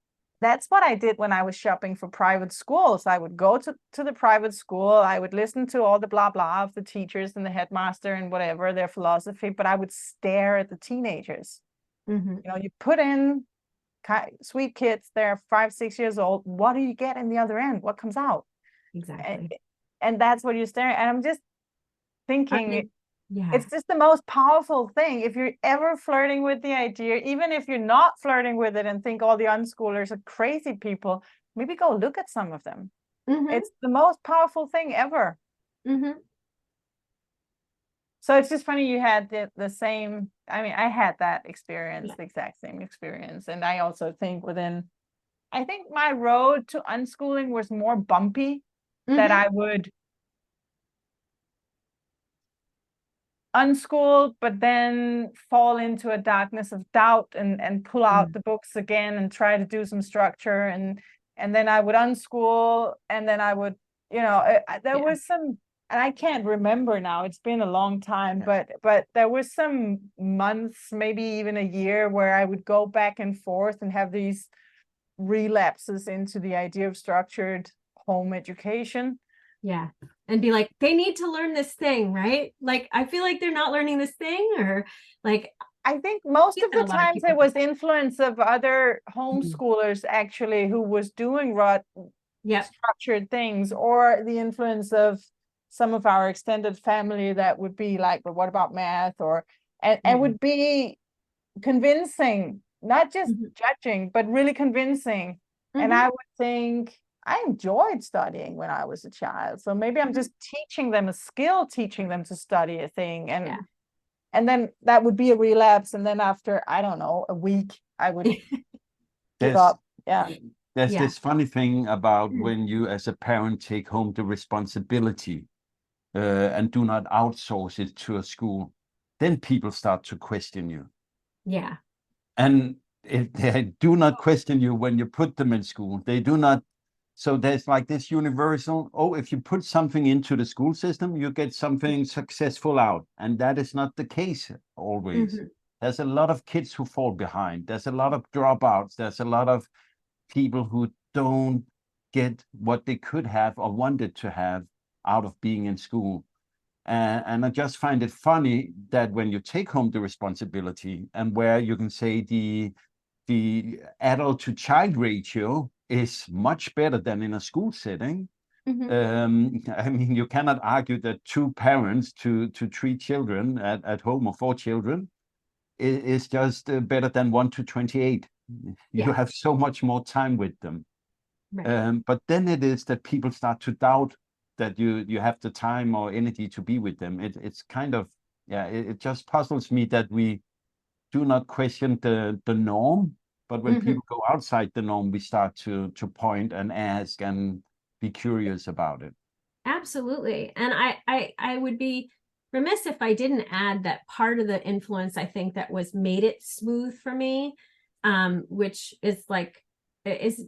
that's what I did when I was shopping for private schools. I would go to the private school. I would listen to all the blah, blah of the teachers and the headmaster and whatever, their philosophy, but I would stare at the teenagers. Mm-hmm. You know, you put in sweet kids, they're 5, 6 years old. What do you get in the other end? What comes out? Exactly. And that's what you're staring at. And I'm just thinking, yeah. it's just the most powerful thing. If you're ever flirting with the idea, even if you're not flirting with it and think all the unschoolers are crazy people, maybe go look at some of them. It's the most powerful thing ever. So it's just funny you had the same, I mean, I had that experience, the exact same experience. And I also think I think my road to unschooling was more bumpy, that I would unschool, but then fall into a darkness of doubt and pull out the books again and try to do some structure. And then I would unschool, and then I would, there was some, and I can't remember now, it's been a long time, but there was some months, maybe even a year, where I would go back and forth and have these relapses into the idea of structured home education. Yeah. And be like, they need to learn this thing, right? Like, I feel like they're not learning this thing, or like, I think most of the times it was influence of other homeschoolers actually who was doing structured things, or the influence of some of our extended family that would be like, but what about math? And would be convincing, not just judging, but really convincing. And I would think, I enjoyed studying when I was a child. So maybe I'm just teaching them a skill, teaching them to study a thing. And then that would be a relapse. And then after, I don't know, a week, I would give up. Yeah. There's this funny thing about when you as a parent take home the responsibility and do not outsource it to a school, then people start to question you. Yeah. And if they do not question you when you put them in school, they do not. So there's like this universal, if you put something into the school system, you get something successful out. And that is not the case always. There's a lot of kids who fall behind. There's a lot of dropouts. There's a lot of people who don't get what they could have or wanted to have out of being in school. And I just find it funny that when you take home the responsibility, and where you can say the adult to child ratio is much better than in a school setting. I mean, you cannot argue that 2 parents to 3 children at home, or 4 children, is just better than 1 to 28. You have so much more time with them. But then it is that people start to doubt that you have the time or energy to be with them. It's kind of, it just puzzles me that we do not question the norm. But when people go outside the norm, we start to point and ask and be curious about it. Absolutely. And I would be remiss if I didn't add that part of the influence, I think, that was made it smooth for me, which is like, this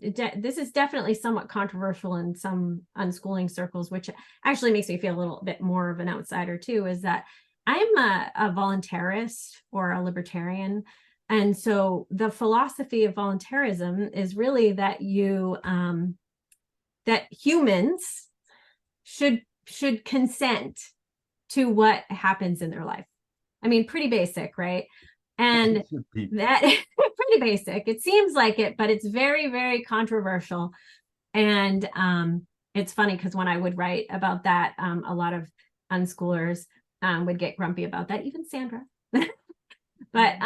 is definitely somewhat controversial in some unschooling circles, which actually makes me feel a little bit more of an outsider too, is that I'm a voluntarist or a libertarian. And so the philosophy of voluntarism is really that that humans should consent to what happens in their life. I mean, pretty basic, right? And that pretty basic. It seems like it, but it's very, very controversial. And it's funny because when I would write about that, a lot of unschoolers would get grumpy about that, even Sandra. But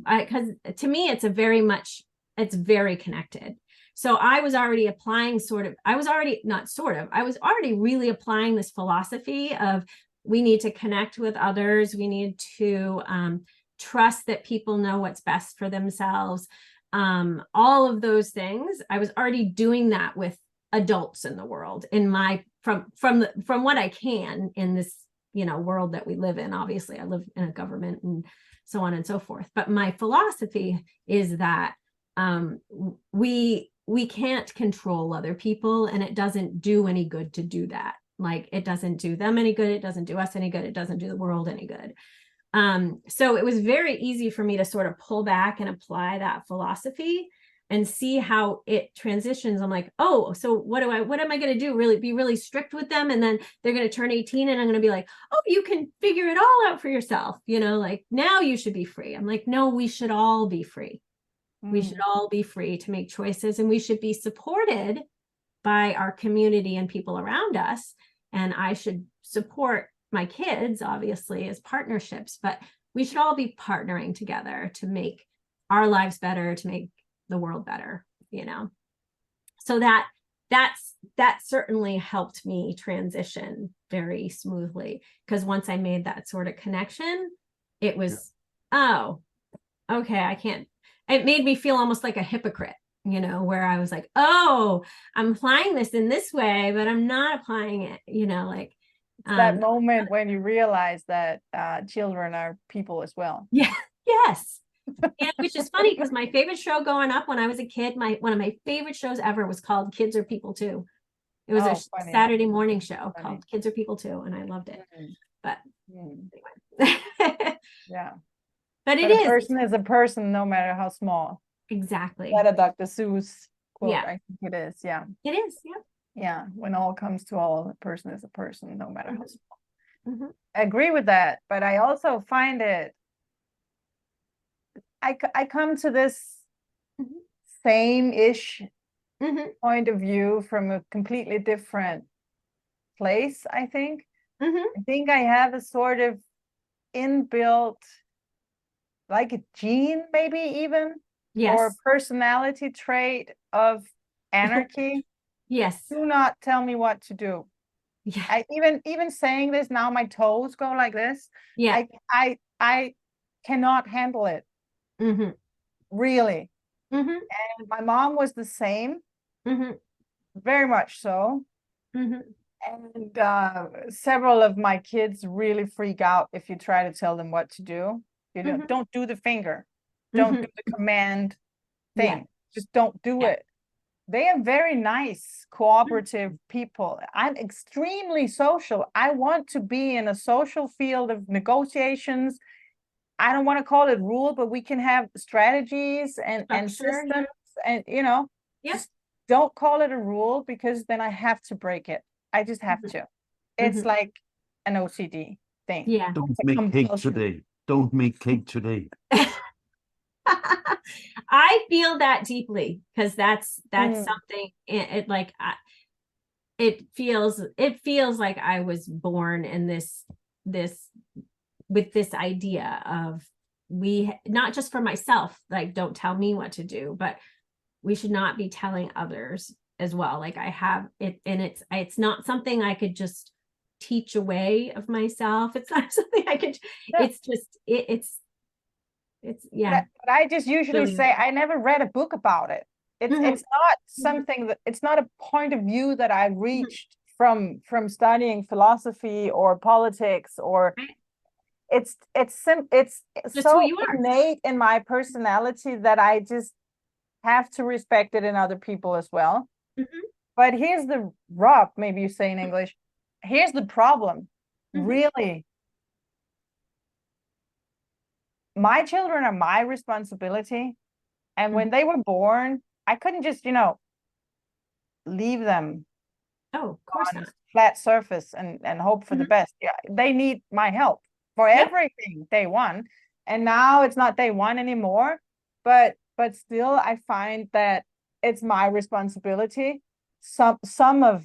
because to me, it's very connected. So I was already applying I was already really applying this philosophy of, we need to connect with others. We need to trust that people know what's best for themselves. all of those things. I was already doing that with adults in the world, in my from what I can in this, you know, world that we live in. Obviously, I live in a government and so on and so forth. But my philosophy is that we can't control other people, and it doesn't do any good to do that. Like, it doesn't do them any good. It doesn't do us any good. It doesn't do the world any good. So it was very easy for me to sort of pull back and apply that philosophy and see how it transitions. I'm like, oh, so what am I going to do? Really be really strict with them? And then they're going to turn 18 and I'm going to be like, oh, you can figure it all out for yourself. You know, like, now you should be free. I'm like, no, we should all be free. We should all be free to make choices, and we should be supported by our community and people around us. And I should support my kids, obviously, as partnerships, but we should all be partnering together to make our lives better, to make the world better, you know. So that certainly helped me transition very smoothly, because once I made that sort of connection, it was, oh, okay, I can't. It made me feel almost like a hypocrite, you know, where I was like, oh, I'm applying this in this way, but I'm not applying it, you know, like, that moment when you realize that children are people as well. Yeah. Yes. And which is funny, because my favorite show growing up when I was a kid, one of my favorite shows ever was called Kids Are People Too. It was a Saturday morning show called Kids Are People Too, and I loved it. But anyway. Yeah. But a person is a person, no matter how small. Exactly. That a Dr. Seuss quote, Yeah. I think it is. Yeah. It is. Yeah. Yeah. When all comes to all, a person is a person, no matter how small. I agree with that, but I also find it, I come to this same-ish point of view from a completely different place, I think. I think I have a sort of inbuilt, like a gene, maybe even, or personality trait of anarchy. Yes. Do not tell me what to do. Yeah. I even saying this now, my toes go like this. Yeah. I cannot handle it. Really. And my mom was the same. Very much so. And several of my kids really freak out if you try to tell them what to do. You know, don't do the finger. Don't do the command thing. Just don't do it. They are very nice, cooperative people. I'm extremely social. I want to be in a social field of negotiations. I don't want to call it rule, but we can have strategies and systems, and, you know, just don't call it a rule, because then I have to break it. I just have to. It's like an OCD thing. Yeah. Don't make cake today. Don't make cake today. I feel that deeply, because that's something it feels like I was born in this with this idea of, we, not just for myself, like, don't tell me what to do, but we should not be telling others as well. Like, I have it, and it's not something I could just teach away of myself. It's not something I could, it's just, it's yeah. But I just usually say, I never read a book about it. It's not something that, it's not a point of view that I reached from studying philosophy or politics, or it's so innate in my personality that I just have to respect it in other people as well. But here's the rub, maybe you say in English, here's the problem. Really, my children are my responsibility. And when they were born, I couldn't just, you know, leave them of course on not. a flat surface and hope for the best. Yeah, they need my help for everything day one. And now it's not day one anymore, but still I find that it's my responsibility. Some of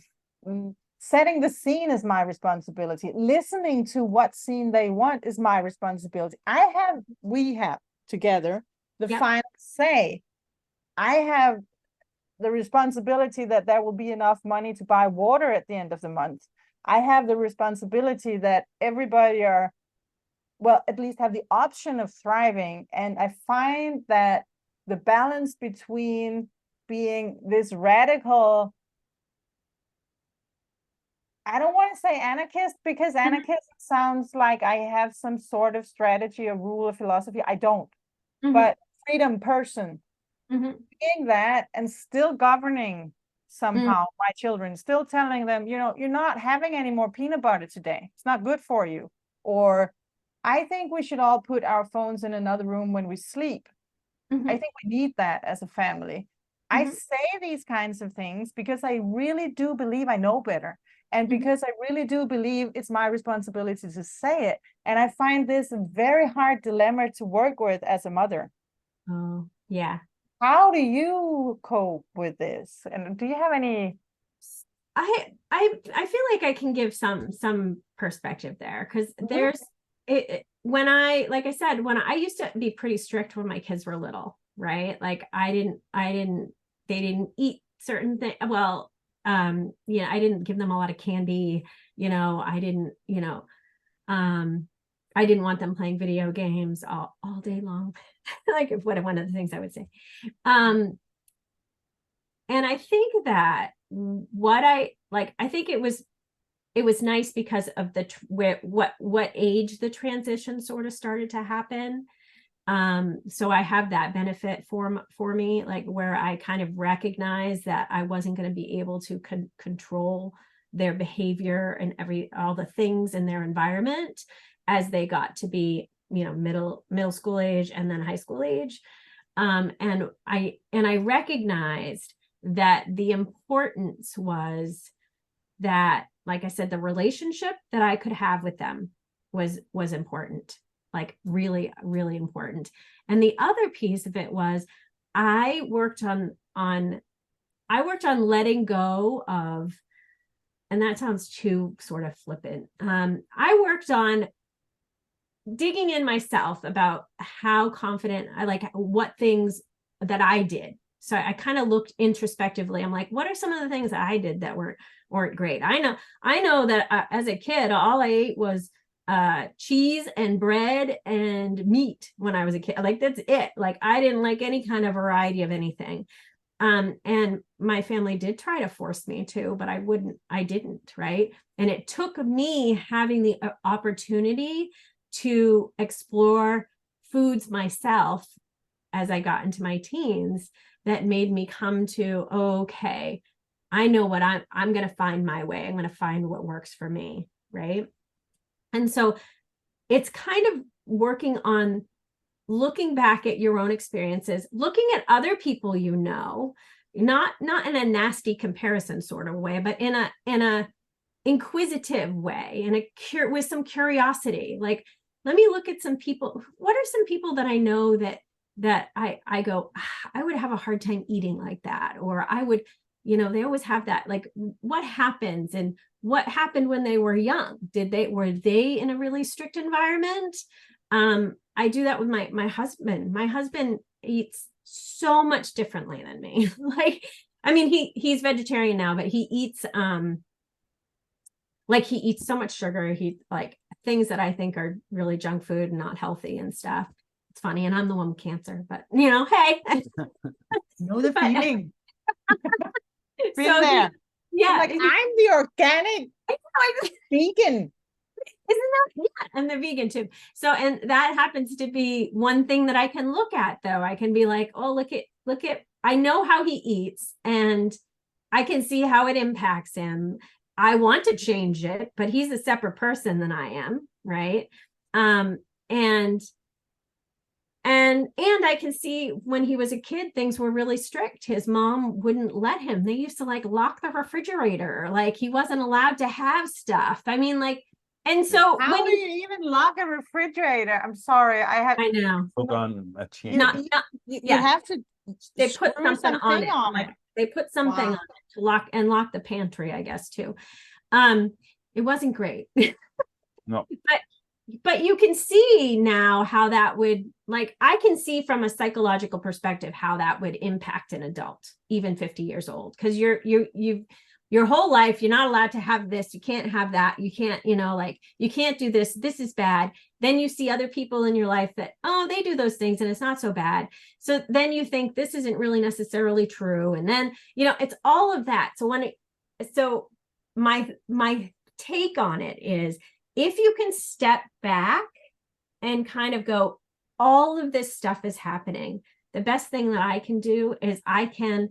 setting the scene is my responsibility. Listening to what scene they want is my responsibility. We have together the final say. I have the responsibility that there will be enough money to buy water at the end of the month. I have the responsibility that everybody at least have the option of thriving. And I find that the balance between being this radical, I don't want to say anarchist, because anarchist sounds like I have some sort of strategy or rule or philosophy. I don't. But freedom person, being that and still governing somehow my children, still telling them, you know, you're not having any more peanut butter today. It's not good for you. Or I think we should all put our phones in another room when we sleep. I think we need that as a family. I say these kinds of things because I really do believe I know better. And because I really do believe it's my responsibility to say it. And I find this a very hard dilemma to work with as a mother. Oh, yeah. How do you cope with this? And do you have any? I feel like I can give some perspective there, because there's when I, like I said, when I used to be pretty strict when my kids were little, right? Like they didn't eat certain things. Well, yeah, I didn't give them a lot of candy, you know, I didn't want them playing video games all day long. Like one of the things I would say. And I think that I think it was nice because of what age the transition sort of started to happen. So I have that benefit for me, like where I kind of recognize that I wasn't going to be able to control their behavior and all the things in their environment as they got to be, you know, middle school age and then high school age. And I recognized that the importance was that, like I said, the relationship that I could have with them was important, like really, really important. And the other piece of it was I worked on letting go of, and that sounds too sort of flippant. I worked on digging in myself about how confident I, like what things that I did. So I kind of looked introspectively. I'm like, what are some of the things that I did that weren't great? I know that as a kid, all I ate was cheese and bread and meat when I was a kid. Like, that's it. Like, I didn't like any kind of variety of anything. And my family did try to force me to, but I didn't, right? And it took me having the opportunity to explore foods myself as I got into my teens that made me come to, okay, I know what I'm going to find my way. I'm going to find what works for me, right? And so it's kind of working on looking back at your own experiences, looking at other people, you know, not in a nasty comparison sort of way, but in a inquisitive way, and with some curiosity. Like, let me look at some people. What are some people that I know that I go, I would have a hard time eating like that, or I would, you know, they always have that, like, what happens and what happened when they were young? Were they in a really strict environment? I do that with my husband. My husband eats so much differently than me. Like, I mean, he's vegetarian now, but he eats he eats so much sugar. He like things that I think are really junk food and not healthy and stuff. It's funny. And I'm the one with cancer, but you know, hey. Know the feeling. Been So there. Yeah. Like, I'm the organic vegan. Isn't that, yeah, and the vegan too. So, and that happens to be one thing that I can look at, though. I can be like, oh, look at, I know how he eats and I can see how it impacts him. I want to change it, but he's a separate person than I am. Right. And I can see when he was a kid, things were really strict. His mom wouldn't let him. They used to like lock the refrigerator. Like, he wasn't allowed to have stuff. I mean, like, and so how do you even lock a refrigerator? I'm sorry. I know. Hook on a chain. You have to. They put something on it. Like, they put something on it to lock the pantry, I guess, too. It wasn't great. No. But you can see now how that would, like, I can see from a psychological perspective how that would impact an adult, even 50 years old, because your whole life, you're not allowed to have this, you can't have that, you can't, you know, like, you can't do this is bad. then you see other people in your life that, oh, they do those things and it's not so bad. So then you think this isn't really necessarily true. And then, it's all of that. So my take on it is, if you can step back and kind of go, all of this stuff is happening. The best thing that I can do is I can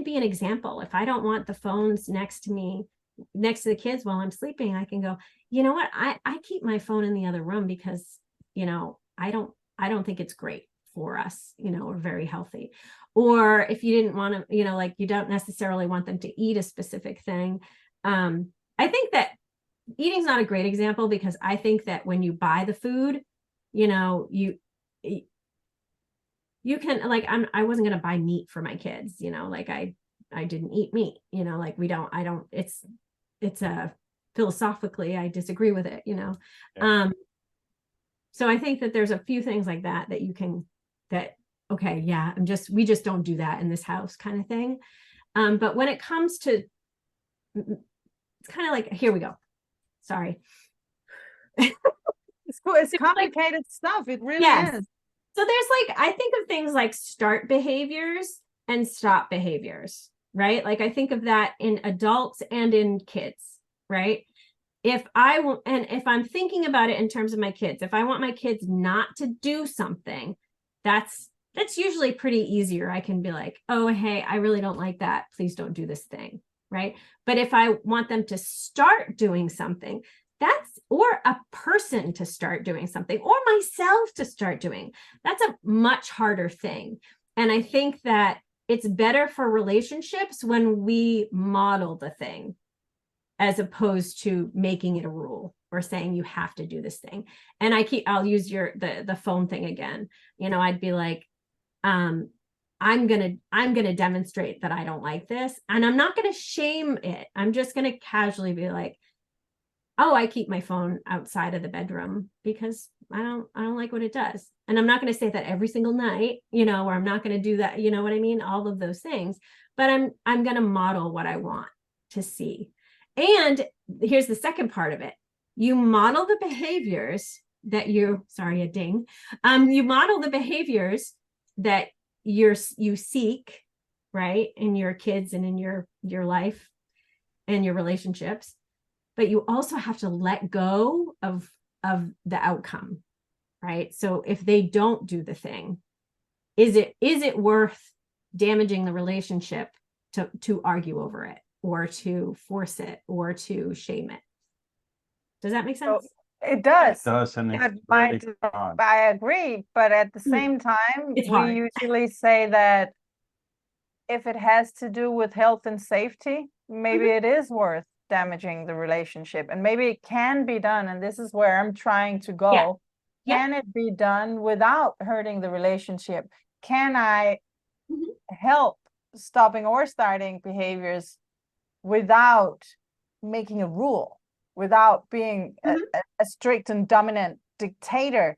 be an example. If I don't want the phones next to me, next to the kids while I'm sleeping, I can go, you know what? I keep my phone in the other room because, I don't think it's great for us, or very healthy. Or if you didn't want to, like you don't necessarily want them to eat a specific thing. I think that eating's not a great example, because I think that when you buy the food, you can, like, I wasn't going to buy meat for my kids, like I didn't eat meat, like it's philosophically, I disagree with it, Yeah. So I think that there's a few things like that you can, okay, yeah, we just don't do that in this house, kind of thing. But when it comes to, it's kind of like, here we go. Sorry. It's cool. It's complicated stuff. It really is. So there's I think of things like start behaviors and stop behaviors, right? Like I think of that in adults and in kids, right? If I'm thinking about it in terms of my kids, if I want my kids not to do something, that's usually pretty easier. I can be like, oh, hey, I really don't like that. Please don't do this thing, right? But if I want them to start doing something, or a person to start doing something, or myself to start doing, that's a much harder thing. And I think that it's better for relationships when we model the thing, as opposed to making it a rule or saying you have to do this thing. And I'll use the phone thing again. I'd be like, I'm gonna demonstrate that I don't like this, and I'm not gonna shame it. I'm just gonna casually be like, oh, I keep my phone outside of the bedroom because I don't like what it does. And I'm not going to say that every single night, or I'm not going to do that. You know what I mean? All of those things, but I'm going to model what I want to see. And here's the second part of it. You model the behaviors that sorry, a ding. You model the behaviors that you seek, right? In your kids and in your life and your relationships. But you also have to let go of the outcome, right? So if they don't do the thing, is it worth damaging the relationship to argue over it, or to force it, or to shame it? Does that make sense? It does. It does, and it's really hard. I agree, but at the same time, It's we hard. usually say that if it has to do with health and safety, maybe it is worth damaging the relationship, and maybe it can be done, and this is where I'm trying to go. Can it be done without hurting the relationship? Can I help stopping or starting behaviors without making a rule, without being a strict and dominant dictator?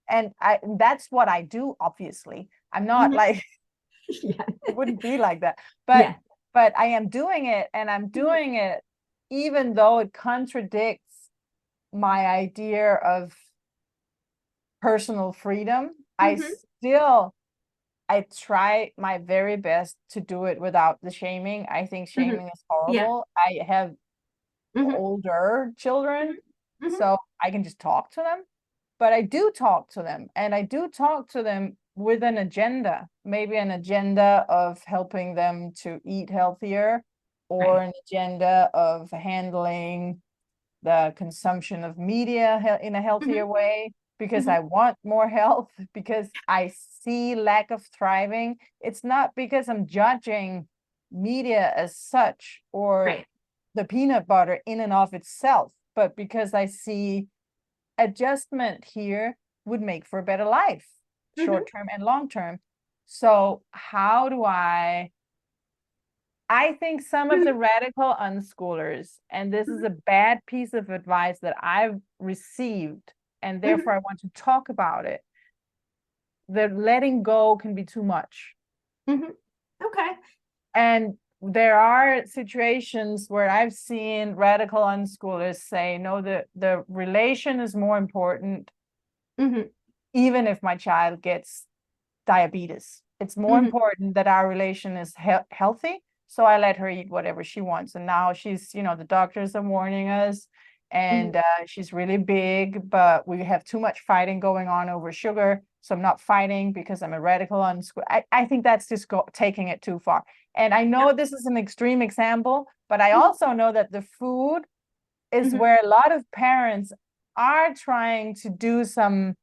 And that's what I do. Obviously, I'm not like it wouldn't be like that, but I am doing it, and I'm doing it even though it contradicts my idea of personal freedom. I try my very best to do it without the shaming. I think shaming is horrible. I have older children, so I can just talk to them, but I do talk to them, and I do talk to them with an agenda, maybe an agenda of helping them to eat healthier, or an agenda of handling the consumption of media in a healthier way, because I want more health, because I see lack of thriving. It's not because I'm judging media as such, or the peanut butter in and of itself, but because I see adjustment here would make for a better life, short term and long term. So how do I think some of the radical unschoolers, and this is a bad piece of advice that I've received, and therefore I want to talk about it, that letting go can be too much. Okay. And there are situations where I've seen radical unschoolers say, no, the relation is more important, even if my child gets diabetes. It's more important that our relation is healthy. So I let her eat whatever she wants. And now she's, the doctors are warning us, and she's really big, but we have too much fighting going on over sugar. So I'm not fighting because I'm a radical unschool. I think that's just taking it too far. And I know this is an extreme example, but I also know that the food is where a lot of parents are trying to do some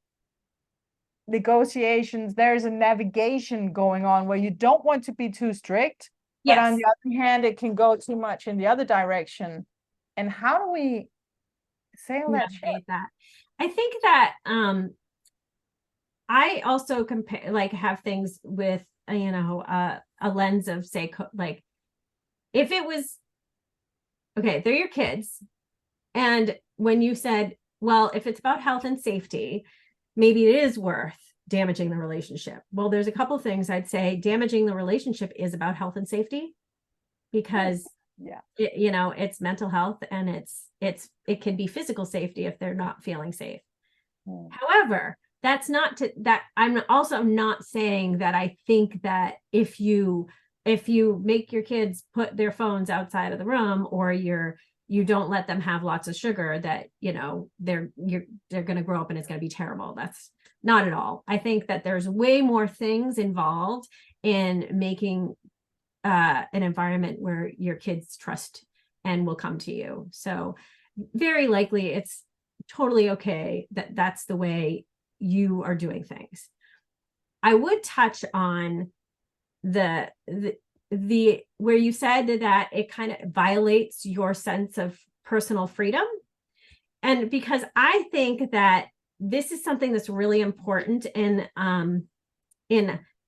negotiations. There's a navigation going on where you don't want to be too strict, but on the other hand, it can go too much in the other direction. And how do we sail that ship? I think that I also compare, like, have things with a lens of, say, like, if it was okay, they're your kids, and when you said, well, if it's about health and safety, maybe it is worth damaging the relationship. Well, there's a couple things I'd say. Damaging the relationship is about health and safety, because it's mental health, and it can be physical safety if they're not feeling safe. However, that's not that I'm also not saying that I think that if you make your kids put their phones outside of the room, or you don't let them have lots of sugar, that they're going to grow up and it's going to be terrible. That's not at all. I think that there's way more things involved in making an environment where your kids trust and will come to you. So very likely it's totally okay that that's the way you are doing things. I would touch on the where you said that it kind of violates your sense of personal freedom. And because I think that this is something that's really important in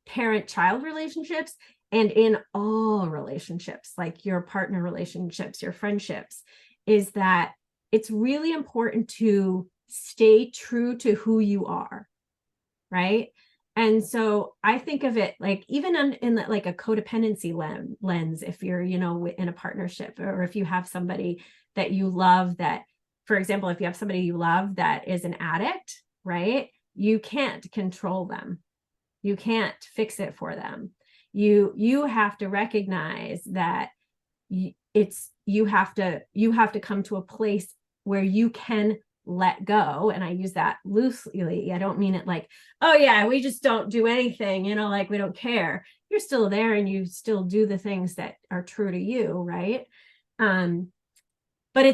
parent-child relationships, and in all relationships, like your partner relationships, your friendships, is that it's really important to stay true to who you are, right? And so I think of it like, even in like a codependency lens, if you're, in a partnership, or if you have somebody that you love, that, for example, if you have somebody you love that is an addict, right? You can't control them. You can't fix it for them. You have to recognize that you have to come to a place where you can let go. And I use that loosely. I don't mean it like, oh yeah, we just don't do anything, like we don't care. You're still there, and you still do the things that are true to you, right? But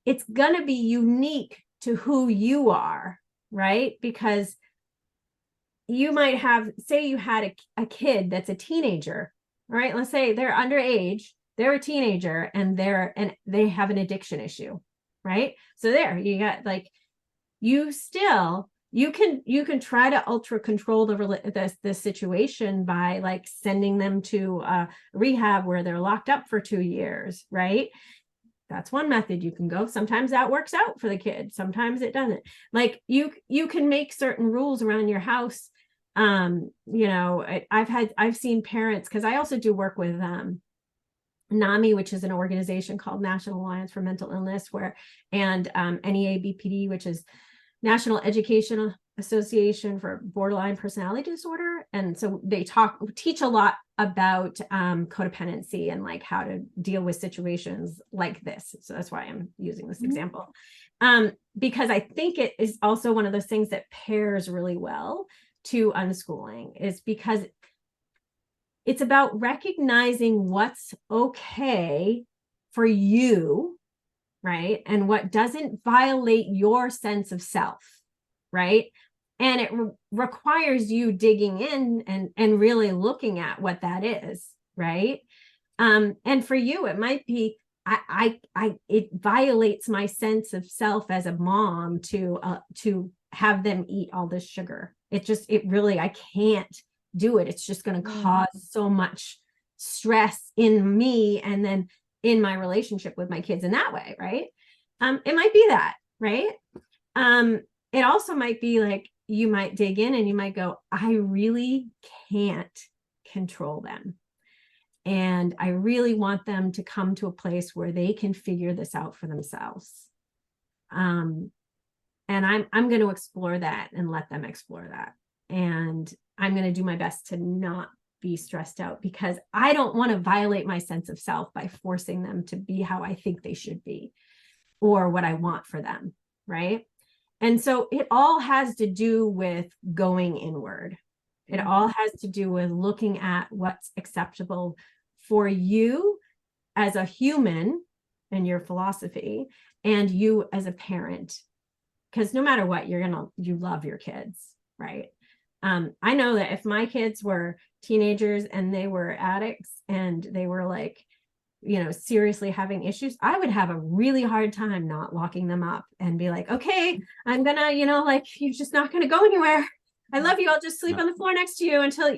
it's gonna be unique to who you are, right? Because you might have, say you had a kid that's a teenager, right? Let's say they're underage, they're a teenager, and they have an addiction issue, right? So there you got, like, you can try to ultra control the situation by, like, sending them to rehab where they're locked up for 2 years, right? That's one method you can go. Sometimes that works out for the kid, sometimes it doesn't. Like, you can make certain rules around your house. I've seen parents, because I also do work with NAMI, which is an organization called National Alliance for Mental Illness, and NEABPD, which is National Educational Association for Borderline Personality Disorder. And so they teach a lot about codependency and, like, how to deal with situations like this. So that's why I'm using this example, because I think it is also one of those things that pairs really well to unschooling, is because it's about recognizing what's okay for you, right? And what doesn't violate your sense of self, right? And it requires you digging in and really looking at what that is, right? And for you, it might be, it violates my sense of self as a mom to have them eat all this sugar. I can't do it. It's just going to cause so much stress in me, and then in my relationship with my kids in that way, right? It might be that, right? It also might be like, you might dig in and you might go, I really can't control them. And And I really want them to come to a place where they can figure this out for themselves. And I'm going to explore that and let them explore that. And I'm going to do my best to not be stressed out, because I don't want to violate my sense of self by forcing them to be how I think they should be or what I want for them. Right. And so it all has to do with going inward. It all has to do with looking at what's acceptable for you as a human and your philosophy, and you as a parent. Because no matter what, you love your kids, right? I know that if my kids were teenagers and they were addicts and they were like, seriously having issues, I would have a really hard time not locking them up and be like, okay, I'm gonna, you're just not gonna go anywhere. I love you. I'll just sleep on the floor next to you until,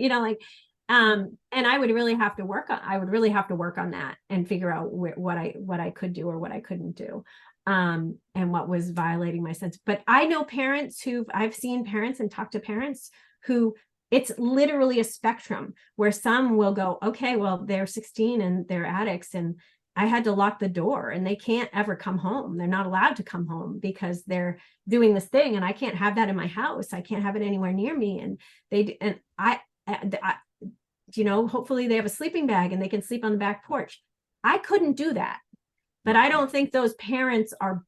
and I would really have to work on that and figure out what I could do or what I couldn't do. And what was violating my sense. But I know I've seen parents and talked to parents who it's literally a spectrum where some will go, okay, well, they're 16 and they're addicts and I had to lock the door and they can't ever come home. They're not allowed to come home because they're doing this thing and I can't have that in my house. I can't have it anywhere near me. And hopefully they have a sleeping bag and they can sleep on the back porch. I couldn't do that. But I don't think those parents are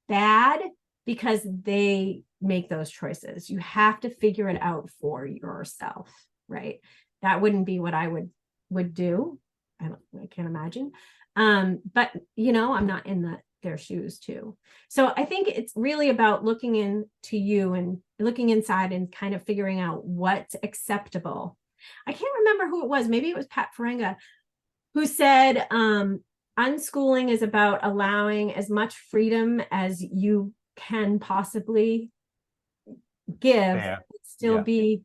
bad because they make those choices. You have to figure it out for yourself, right? That wouldn't be what I would do. I can't imagine. But I'm not in their shoes too. So I think it's really about looking into you and looking inside and kind of figuring out what's acceptable. I can't remember who it was. Maybe it was Pat Ferenga who said, unschooling is about allowing as much freedom as you can possibly give, still be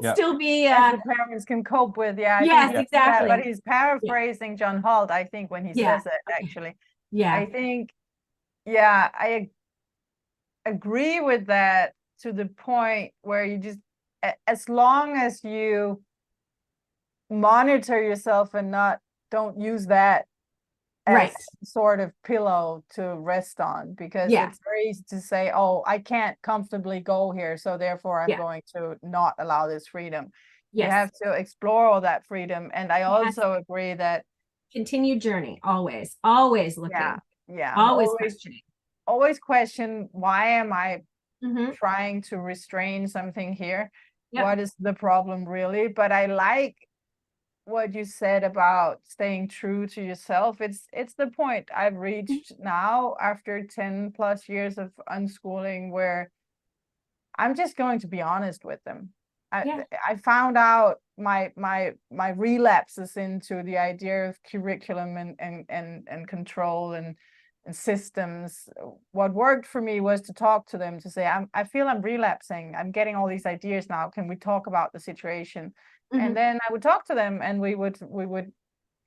still be the parents can cope with. Yes, exactly. But he's paraphrasing John Holt, I think, when he says it, actually. I think I agree with that to the point where you just, as long as you monitor yourself and don't use that as sort of pillow to rest on, because it's very easy to say, oh, I can't comfortably go here, so therefore I'm going to not allow this freedom. You have to explore all that freedom. And I also agree that continued journey, always looking, always question, why am I trying to restrain something here? What is the problem really? But I like what you said about staying true to yourself. It's the point I've reached now after 10 plus years of unschooling, where I'm just going to be honest with them. I found out my relapses into the idea of curriculum and control and systems. What worked for me was to talk to them, to say, I feel I'm relapsing. I'm getting all these ideas now. Can we talk about the situation? And then I would talk to them, and we would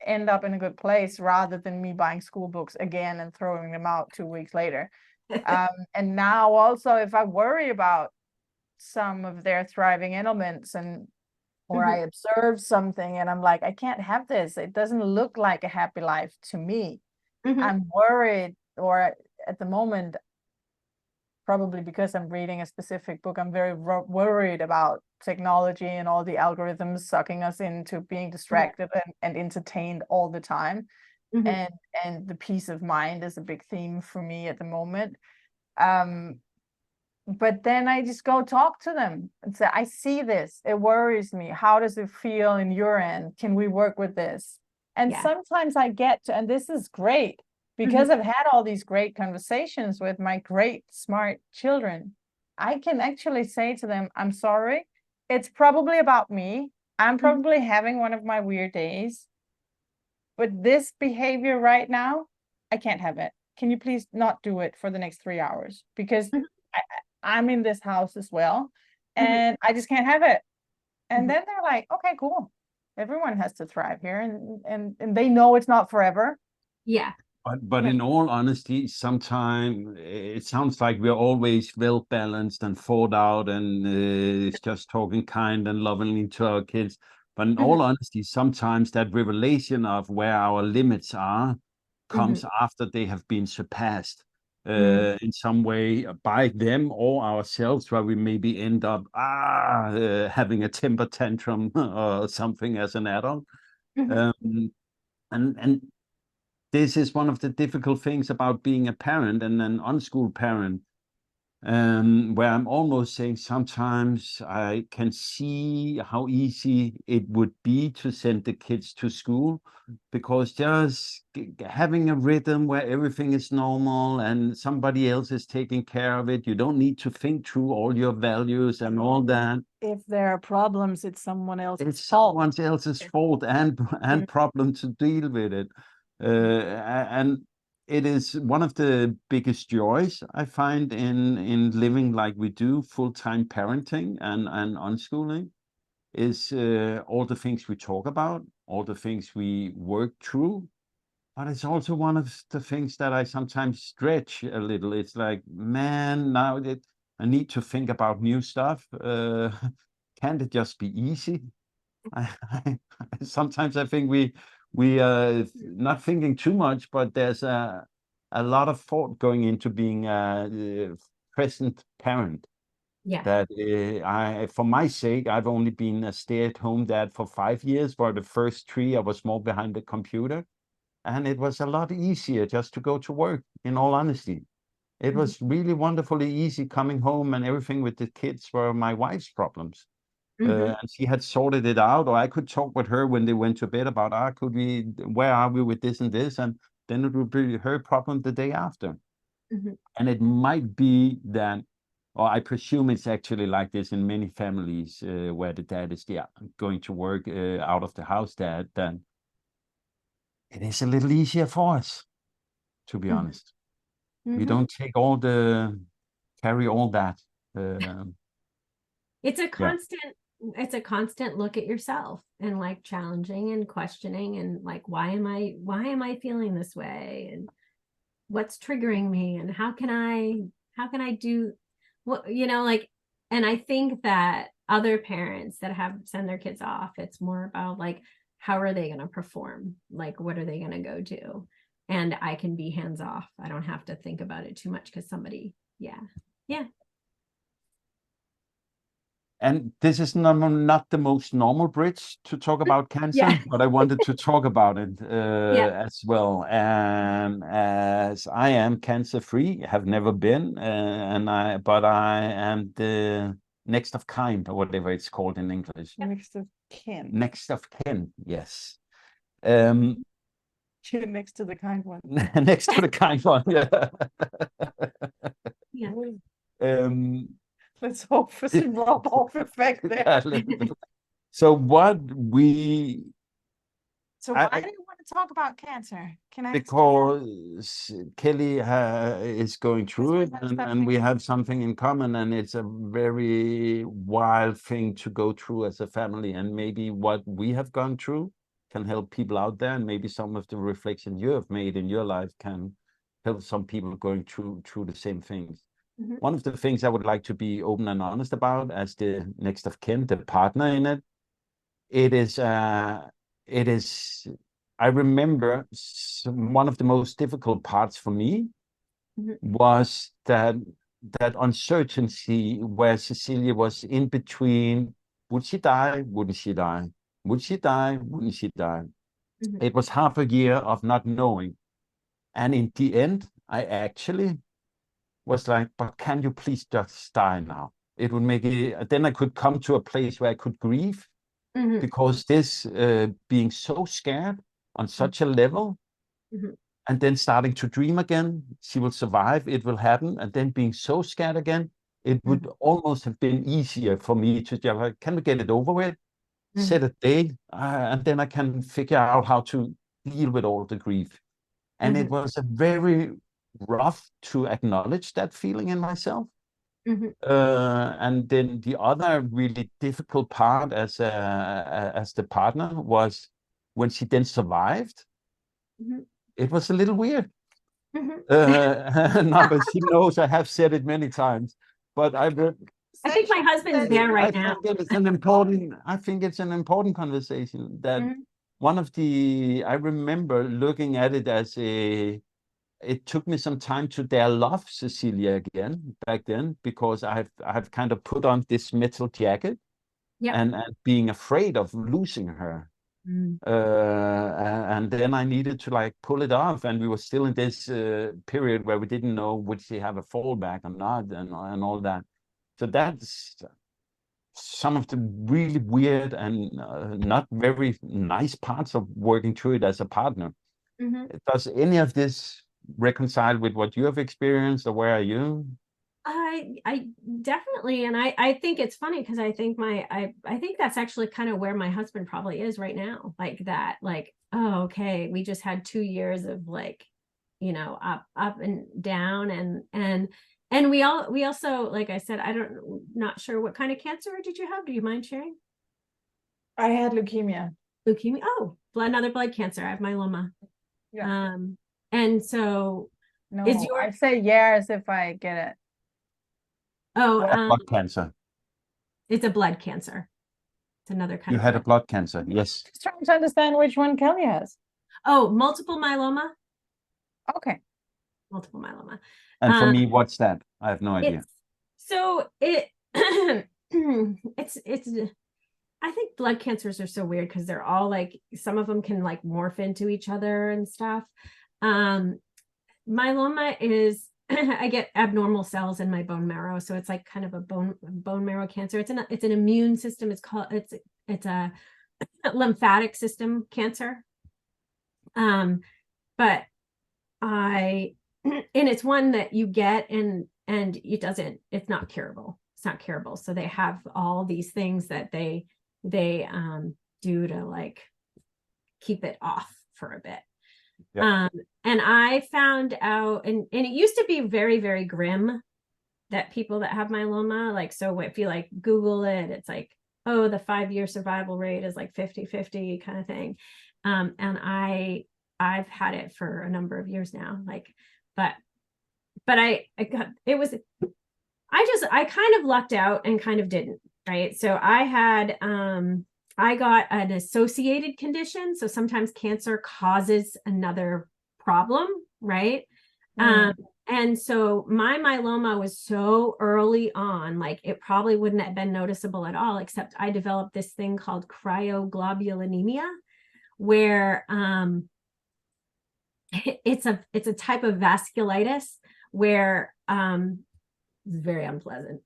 end up in a good place, rather than me buying school books again and throwing them out 2 weeks later. And now also, if I worry about some of their thriving elements or I observe something and I'm like, I can't have this, it doesn't look like a happy life to me. I'm worried, or at the moment, probably because I'm reading a specific book, I'm very worried about technology and all the algorithms sucking us into being distracted and entertained all the time. And the peace of mind is a big theme for me at the moment. But then I just go talk to them and say, I see this, it worries me. How does it feel in your end? Can we work with this? And sometimes I get to, and this is great, because I've had all these great conversations with my great, smart children. I can actually say to them, I'm sorry, it's probably about me. I'm probably having one of my weird days. But this behavior right now, I can't have it. Can you please not do it for the next 3 hours? Because I'm in this house as well, and I just can't have it. And then they're like, okay, cool. Everyone has to thrive here, and they know it's not forever. Yeah. But in all honesty, sometimes it sounds like we're always well balanced and thought out, and it's just talking kind and lovingly to our kids. But in all honesty, sometimes that revelation of where our limits are comes after they have been surpassed in some way by them or ourselves, where we maybe end up having a temper tantrum or something as an adult. And this is one of the difficult things about being a parent and an unschooled parent, where I'm almost saying sometimes I can see how easy it would be to send the kids to school, because just having a rhythm where everything is normal and somebody else is taking care of it, you don't need to think through all your values and all that. If there are problems, it's someone else's It's fault. someone else's fault and problem to deal with it. And it is one of the biggest joys I find in living like we do, full-time parenting and unschooling, is all the things we talk about, all the things we work through. But it's also one of the things that I sometimes stretch a little. It's like, man, now that I need to think about new stuff. Can't it just be easy? Sometimes I think we are not thinking too much, but there's a lot of thought going into being a present parent. Yeah. That for my sake, I've only been a stay-at-home dad for 5 years. For the first 3, I was more behind the computer, and it was a lot easier just to go to work. In all honesty, it was really wonderfully easy coming home, and everything with the kids were my wife's problems. And she had sorted it out, or I could talk with her when they went to bed about, where are we with this and this? And then it would be her problem the day after. And it might be that, or I presume it's actually like this in many families where the dad is going to work out of the house, then it is a little easier for us, to be honest. We don't carry all that. It's a constant look at yourself and like challenging and questioning and like, why am I feeling this way, and what's triggering me, and how can I do what, like. And I think that other parents that send their kids off, it's more about like, how are they going to perform? Like, what are they going to go do? And I can be hands off. I don't have to think about it too much because somebody, yeah. And this is not the most normal bridge to talk about cancer, but I wanted to talk about it as well. As I am cancer-free, have never been, but I am the next of kind, or whatever it's called in English. Next of kin. Next of kin, yes. Next to the kind one. Next to the kind one, yeah. Let's hope for some rub-off effect there. So why do you want to talk about cancer? Because Kelly is going through it, and we have something in common, and it's a very wild thing to go through as a family. And maybe what we have gone through can help people out there, and maybe some of the reflections you have made in your life can help some people going through the same things. One of the things I would like to be open and honest about as the next of kin, the partner in it, it is, I remember one of the most difficult parts for me was that uncertainty where Cecilia was in between, would she die, wouldn't she die? Would she die, wouldn't she die? It was half a year of not knowing. And in the end, I actually was like, but can you please just die now? It would make it, then I could come to a place where I could grieve, because this being so scared on such a level, and then starting to dream again, she will survive, it will happen, and then being so scared again, it would almost have been easier for me to just like, can we get it over with? Set a date, and then I can figure out how to deal with all the grief. And it was a very rough to acknowledge that feeling in myself. And then the other really difficult part as the partner was when she then survived. It was a little weird. No, but she knows I have said it many times. But I think my husband's there right now. I think it's an important conversation that one of I remember looking at it as it took me some time to dare love Cecilia again back then, because I've kind of put on this metal jacket and being afraid of losing her. And then I needed to like pull it off, and we were still in this period where we didn't know would she have a fallback or not, and all that. So that's some of the really weird and not very nice parts of working through it as a partner. Does any of this reconcile with what you have experienced, or where are you? I definitely, and I think it's funny because I think I think that's actually kind of where my husband probably is right now, like that, like, oh, okay, we just had 2 years of like, you know, up and down, and we also, like I said, not sure what kind of cancer did you have? Do you mind sharing? I had leukemia. Leukemia. Oh, another blood cancer. I have myeloma. Yeah. And so no, I say yes if I get it. Oh, blood cancer. It's a blood cancer. It's another kind You of had a blood cancer, yes. Just trying to understand which one Kelly has. Oh, multiple myeloma. Okay. Multiple myeloma. And for me, what's that? I have no idea. It's I think blood cancers are so weird because they're all like, some of them can like morph into each other and stuff. Myeloma is I get abnormal cells in my bone marrow, so it's like kind of a bone marrow cancer. It's an immune system. It's a lymphatic system cancer. But and it's one that you get and it's not curable. It's not curable. So they have all these things that they do to like keep it off for a bit. Yep. And I found out, and it used to be very, very grim that people that have myeloma, like, so if you like Google it, it's like, oh, the 5-year survival rate is like 50-50 kind of thing. And I've had it for a number of years now, like, but I got, it was, I kind of lucked out and kind of didn't, right? So I got an associated condition. So sometimes cancer causes another problem, right? And so my myeloma was so early on, like it probably wouldn't have been noticeable at all, except I developed this thing called cryoglobulinemia, where it's a type of vasculitis where it's very unpleasant,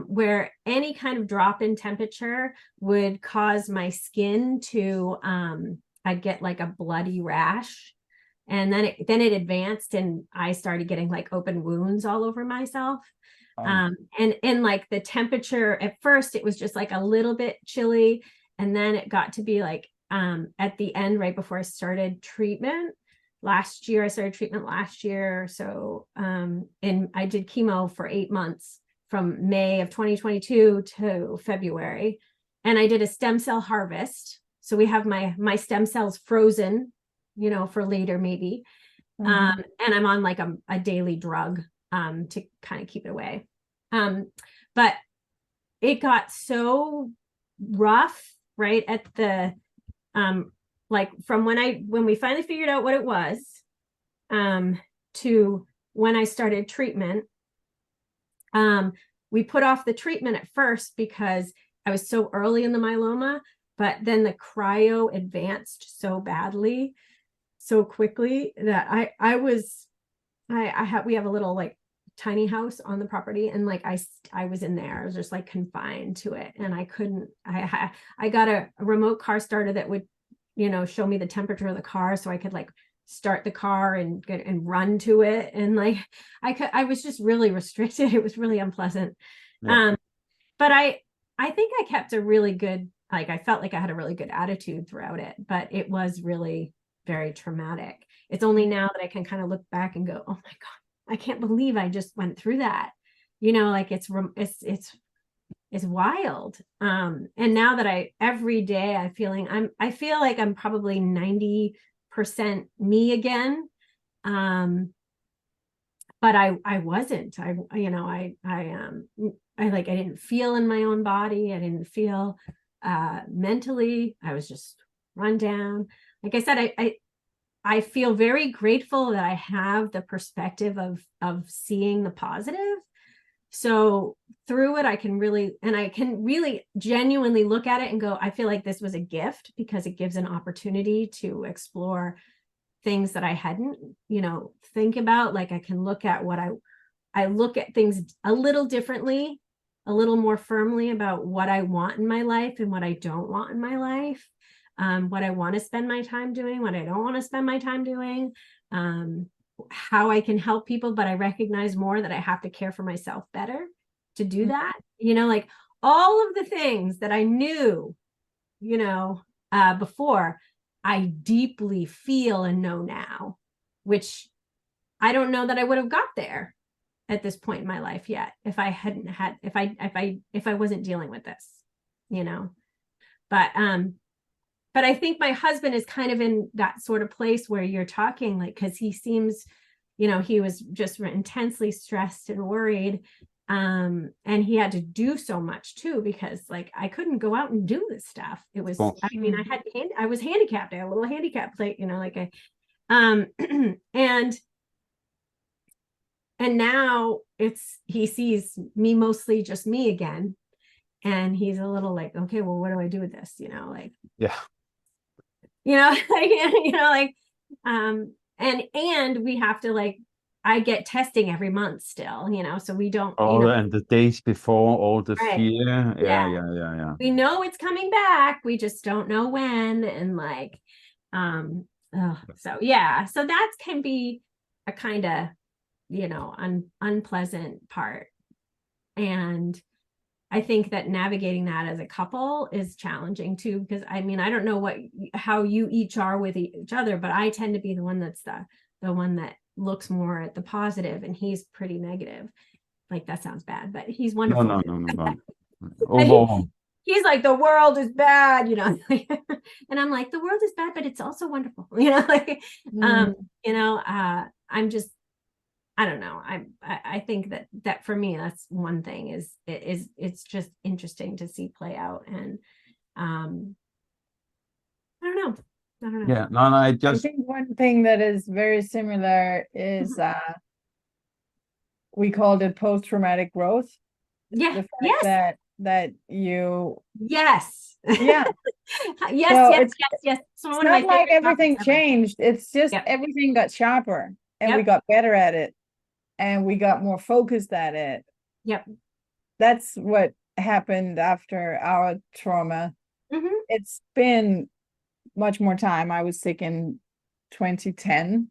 where any kind of drop in temperature would cause my skin to I'd get like a bloody rash, and then it advanced and I started getting like open wounds all over myself. And like the temperature at first, it was just like a little bit chilly, and then it got to be like at the end, right before I started treatment last year. I started treatment last year. So, and I did chemo for 8 months from May of 2022 to February. And I did a stem cell harvest. So we have my stem cells frozen, you know, for later maybe. And I'm on like a daily drug to kind of keep it away. But it got so rough, right, at the like from when we finally figured out what it was, to when I started treatment. We put off the treatment at first because I was so early in the myeloma, but then the cryo advanced so badly, so quickly that we have a little like tiny house on the property, and like I was in there. I was just like confined to it, and I couldn't. I got a remote car starter that would, you know, show me the temperature of the car, so I could like start the car and get and run to it, and like I was just really restricted. It was really unpleasant. Yeah. But I think I kept a really good, like I felt like I had a really good attitude throughout it, but it was really very traumatic. It's only now that I can kind of look back and go, oh my God, I can't believe I just went through that. You know, like it's wild. And now that every day I feel like I'm probably 90% me again. But I wasn't, I didn't feel in my own body. I didn't feel mentally. I was just run down. Like I said, I feel very grateful that I have the perspective of seeing the positive. So through it, I can really genuinely look at it and go, I feel like this was a gift, because it gives an opportunity to explore things that I hadn't, think about. Like I can look at I look at things a little differently, a little more firmly about what I want in my life and what I don't want in my life. What I want to spend my time doing, what I don't want to spend my time doing, how I can help people, but I recognize more that I have to care for myself better to do that. Like all of the things that I knew, before, I deeply feel and know now, which I don't know that I would have got there at this point in my life yet if I hadn't had, if I wasn't dealing with this, but I think my husband is kind of in that sort of place where you're talking, like, because he seems, he was just intensely stressed and worried. And he had to do so much too, because like I couldn't go out and do this stuff. It was, I mean, I was handicapped. I had a little handicap plate, and now he sees me, mostly just me again. And he's a little like, okay, well, what do I do with this? Yeah. And we have to I get testing every month still, so we don't, And the days before, all the Right. fear. Yeah. Yeah. We know it's coming back. We just don't know when. And so that can be a kind of, unpleasant part. And I think that navigating that as a couple is challenging too, because I mean, I don't know how you each are with each other, but I tend to be the one that's the one that looks more at the positive, and he's pretty negative. Like that sounds bad, but he's wonderful. No. Overall. He's like, the world is bad, and I'm like, the world is bad, but it's also wonderful, I'm just, I don't know. I think that for me, that's one thing it's just interesting to see play out. And I don't know. Yeah, no, I think one thing that is very similar is we called it post-traumatic growth. Yeah. The fact that you yes. Yeah. yes. So it's not like everything changed. It's just everything got sharper and we got better at it. And we got more focused at it. Yep. That's what happened after our trauma. Mm-hmm. It's been much more time. I was sick in 2010,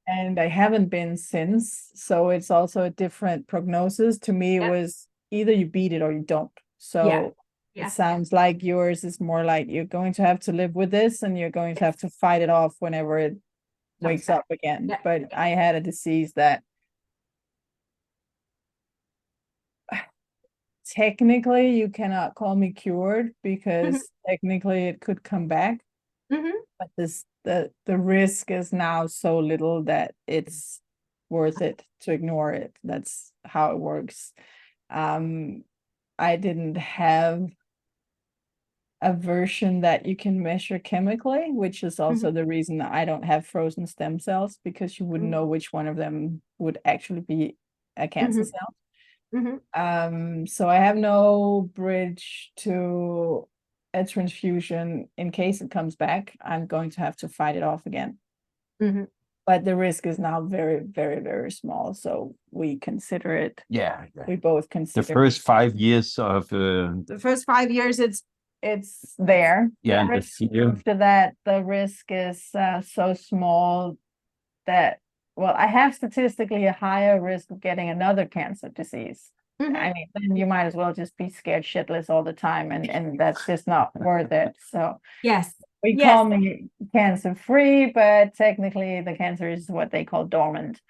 and I haven't been since. So it's also a different prognosis. To me, it was either you beat it or you don't. So it sounds like yours is more like you're going to have to live with this, and you're going to have to fight it off whenever it wakes up again. But I had a disease that technically you cannot call me cured, because technically it could come back. But the risk is now so little that it's worth it to ignore it. That's how it works. I didn't have a version that you can measure chemically, which is also the reason that I don't have frozen stem cells, because you wouldn't know which one of them would actually be a cancer cell. So I have no bridge to a transfusion in case it comes back. I'm going to have to fight it off again. But the risk is now very, very, very small. So we consider it. Yeah. We both consider the first 5 years of the first 5 years it's there. Yeah. After that, the risk is so small that, well, I have statistically a higher risk of getting another cancer disease. I mean, then you might as well just be scared shitless all the time, and that's just not worth it. So we call me cancer free, but technically the cancer is what they call dormant.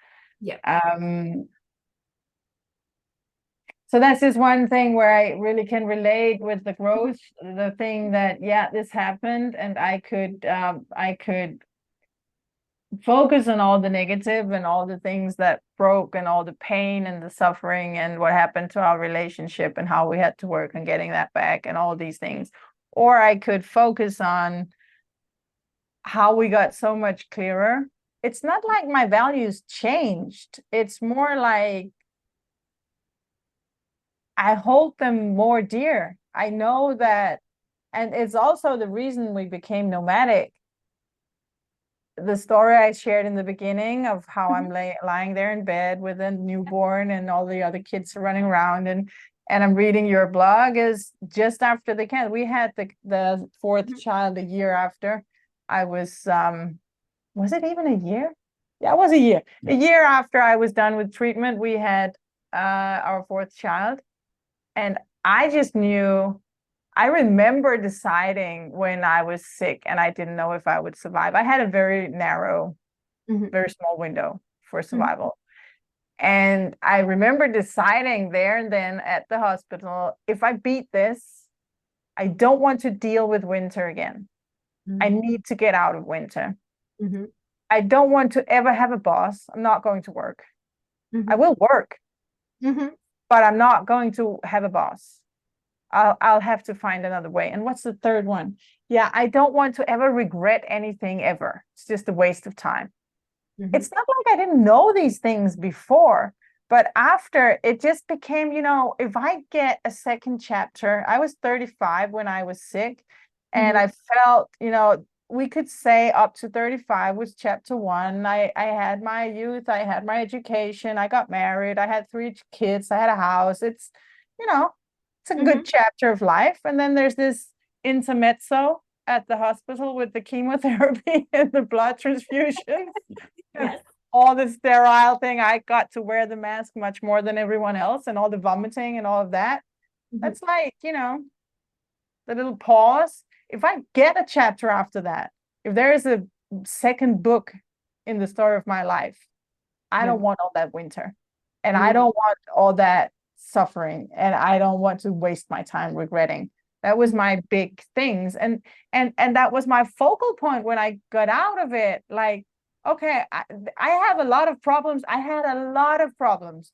So that's just one thing where I really can relate with the growth, the thing that this happened, and I could focus on all the negative and all the things that broke and all the pain and the suffering and what happened to our relationship and how we had to work on getting that back and all these things. Or I could focus on how we got so much clearer. It's not like my values changed. It's more like I hold them more dear. I know that, and it's also the reason we became nomadic. The story I shared in the beginning of how I'm lying there in bed with a newborn and all the other kids are running around and I'm reading your blog is just after the camp. We had the fourth child a year after. I was it even a year? Yeah, it was a year. A year after I was done with treatment, we had our fourth child. And I just knew, I remember deciding when I was sick and I didn't know if I would survive. I had a very narrow, very small window for survival. And I remember deciding there and then at the hospital, if I beat this, I don't want to deal with winter again. I need to get out of winter. I don't want to ever have a boss. I'm not going to work. I will work, but I'm not going to have a boss. I'll have to find another way. And what's the third one? Yeah, I don't want to ever regret anything ever. It's just a waste of time. It's not like I didn't know these things before, but after it just became, you know, if I get a second chapter, I was 35 when I was sick, and I felt, you know, we could say up to 35 was chapter one. I had my youth, I had my education, I got married, I had 3 kids, I had a house. It's, you know, it's a good chapter of life. And then there's this intermezzo at the hospital with the chemotherapy and the blood transfusions. Yes. All the sterile thing. I got to wear the mask much more than everyone else, and all the vomiting and all of that. That's like, you know, the little pause. If I get a chapter after that, if there is a second book in the story of my life, I don't want all that winter, and I don't want all that suffering, and I don't want to waste my time regretting. That was my big things, and that was my focal point when I got out of it. Like, okay, I have a lot of problems. I had a lot of problems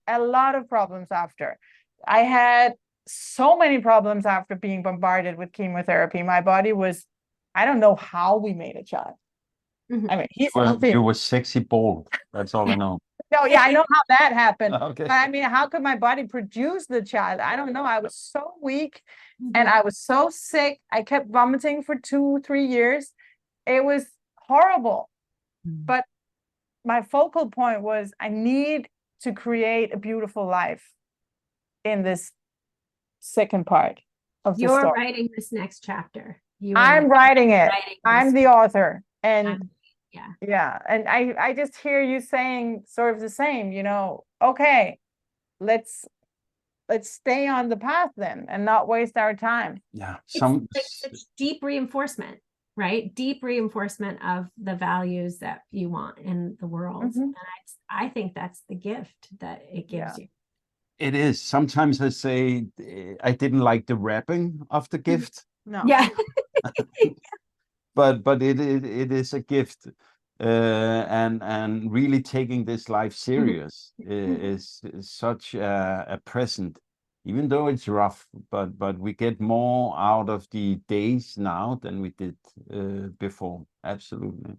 after. I had so many problems after being bombarded with chemotherapy. My body was, I don't know how we made a child. I mean, he's healthy. You were sexy bald. That's all I know. No, yeah, I know how that happened. Okay. But I mean, how could my body produce the child? I don't know. I was so weak and I was so sick. I kept vomiting for 2-3 years. It was horrible. But my focal point was I need to create a beautiful life in this second part of the story. You're writing this next chapter. I'm writing it. I'm the author. And yeah. And I just hear you saying sort of the same, you know, okay, let's stay on the path then and not waste our time. Yeah. It's deep reinforcement, right? Deep reinforcement of the values that you want in the world. And I think that's the gift that it gives you. It is. Sometimes I say I didn't like the wrapping of the gift. No. Yeah. But it is a gift, and really taking this life serious is such a present, even though it's rough. But we get more out of the days now than we did before. Absolutely.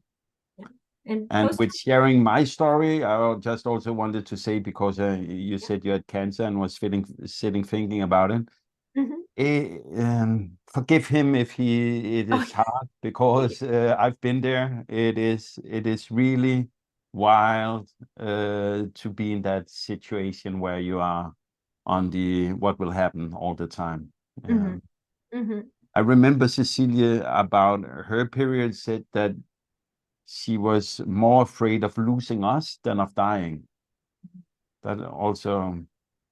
And with sharing my story, I just also wanted to say, because you said you had cancer and was sitting thinking about it. Forgive him if it is hard, because I've been there. It is really wild to be in that situation where you are on the what will happen all the time. I remember Cecilia, about her period, said that she was more afraid of losing us than of dying. That also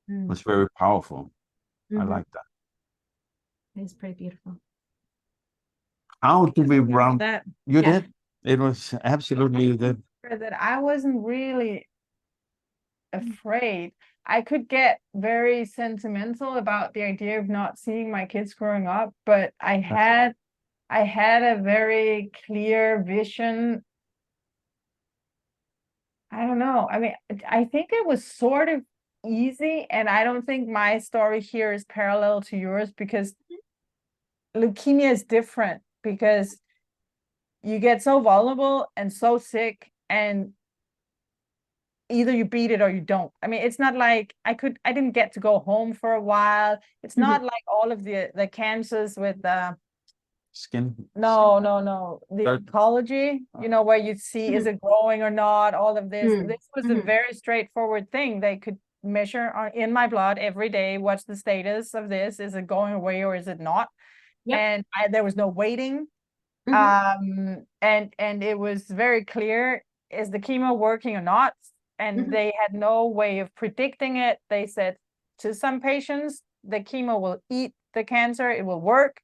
was very powerful. I like that. It's pretty beautiful. How do we round that? You did? It was absolutely good. That I wasn't really afraid. I could get very sentimental about the idea of not seeing my kids growing up, but I had a very clear vision I don't know. I mean, I think it was sort of easy, and I don't think my story here is parallel to yours, because leukemia is different, because you get so vulnerable and so sick, and either you beat it or you don't. I mean, it's not like I didn't get to go home for a while. It's not like all of the cancers with Skin. no, the That- oncology, where you see is it growing or not, all of this. This was a very straightforward thing. They could measure in my blood every day, what's the status of this? Is it going away or is it not? Yep. And there was no waiting. And it was very clear, is the chemo working or not? And they had no way of predicting it. They said to some patients, the chemo will eat the cancer, it will work.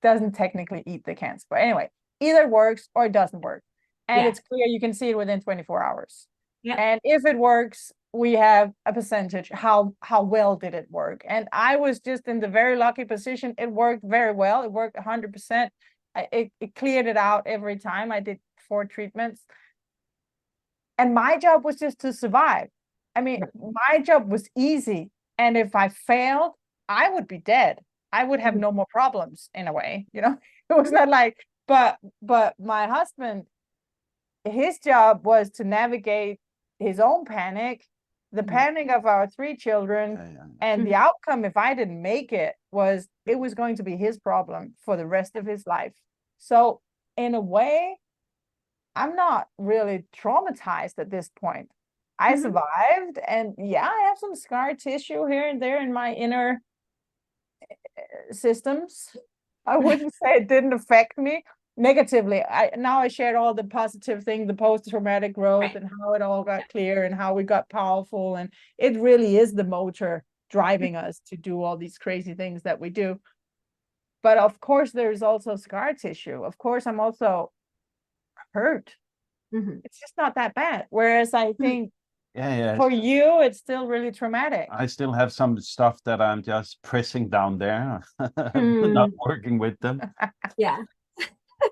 Doesn't technically eat the cancer, but anyway, either works or it doesn't work, and it's clear you can see it within 24 hours. And if it works, we have a percentage, how well did it work. And I was just in the very lucky position, it worked very well, it worked 100%. It cleared it out every time. I did 4 treatments, and my job was just to survive. I mean, my job was easy, and if I failed, I would be dead. I would have no more problems in a way, It was not like, but my husband, his job was to navigate his own panic, the panic of our 3 children, and the outcome, if I didn't make it, was going to be his problem for the rest of his life. So in a way, I'm not really traumatized at this point. I survived, and I have some scar tissue here and there in my inner systems. I wouldn't say it didn't affect me negatively. I shared all the positive things, the post-traumatic growth, and how it all got clear and how we got powerful, and it really is the motor driving us to do all these crazy things that we do. But of course there's also scar tissue. Of course I'm also hurt. It's just not that bad, whereas I think for you, it's still really traumatic. I still have some stuff that I'm just pressing down there, not working with them. Yeah.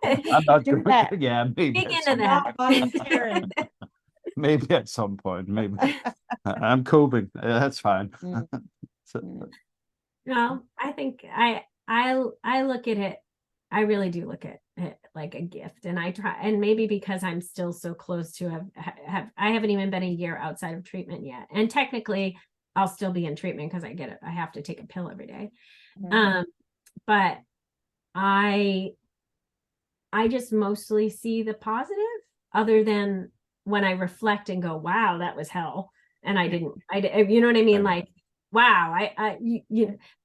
I'm not Do doing that. it. Yeah, maybe. Dig into that. Volunteering. Maybe at some point. Maybe I'm coping. That's fine. No, I think I look at it. I really do look at it like a gift, and I try, and maybe because I'm still so close to I haven't even been a year outside of treatment yet, and technically I'll still be in treatment because I have to take a pill every day. But I just mostly see the positive, other than when I reflect and go, wow, that was hell, and I you know what I mean? Like, wow,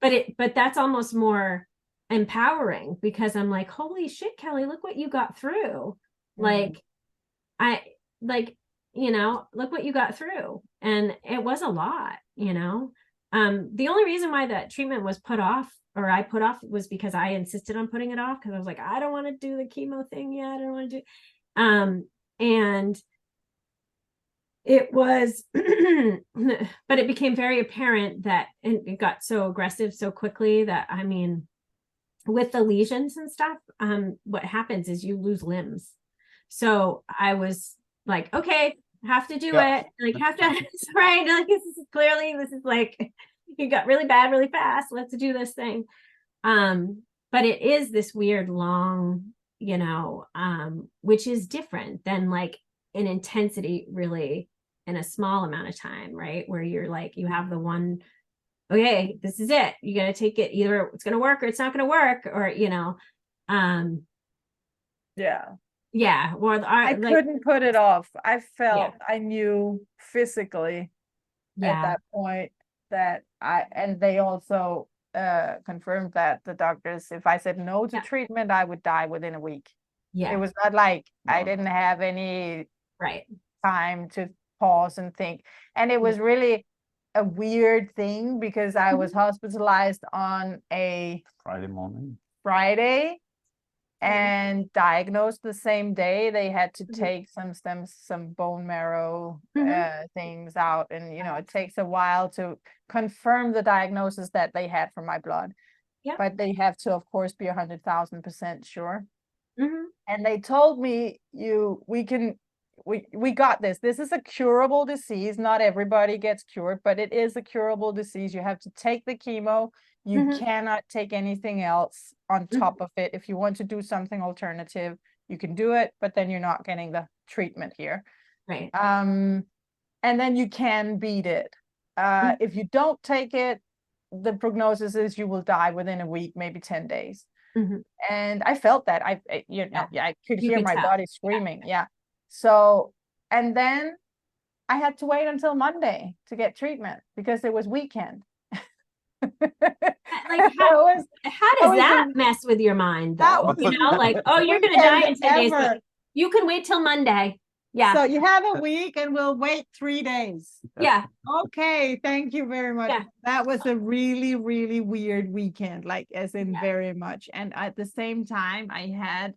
but that's almost more empowering, because I'm like, holy shit, Kelly, look what you got through. Like, look what you got through. And it was a lot, the only reason why that treatment was put off, or I put off, was because I insisted on putting it off, because I was like, I don't want to do the chemo thing yet. I don't want to do, and it was, but it became very apparent that it got so aggressive so quickly that, I mean, with the lesions and stuff, what happens is you lose limbs. So I was like, okay, have to do it. Like, have to, right? Like, this is like, you got really bad really fast. Let's do this thing. But it is this weird long, which is different than like an intensity really in a small amount of time, right? Where you're like, you have the one, okay, this is it. You got to take it. Either it's going to work or it's not going to work, or, yeah. Or I couldn't put it off. I felt, I knew physically at that point that and they also confirmed that, the doctors, if I said no to treatment, I would die within a week. It was not like I didn't have any time to pause and think. And it was really a weird thing, because I was hospitalized on a Friday and diagnosed the same day. They had to take some bone marrow things out, and it takes a while to confirm the diagnosis that they had from my blood. But they have to, of course, be 100,000% sure. And they told me, we got this. This is a curable disease. Not everybody gets cured, but it is a curable disease. You have to take the chemo. You cannot take anything else on top of it. If you want to do something alternative, you can do it, but then you're not getting the treatment here. Right. And then you can beat it. If you don't take it, the prognosis is you will die within a week, maybe 10 days. And I felt that. I could hear my body screaming. Yeah. So, and then I had to wait until Monday to get treatment because it was weekend. Like how does that mess with your mind though? You know, like, oh, you're gonna die in 10 days, but you can wait till Monday. Yeah. So you have a week and we'll wait 3 days. Yeah. Okay. Thank you very much. Yeah. That was a really, really weird weekend, like as in very much. And at the same time, I had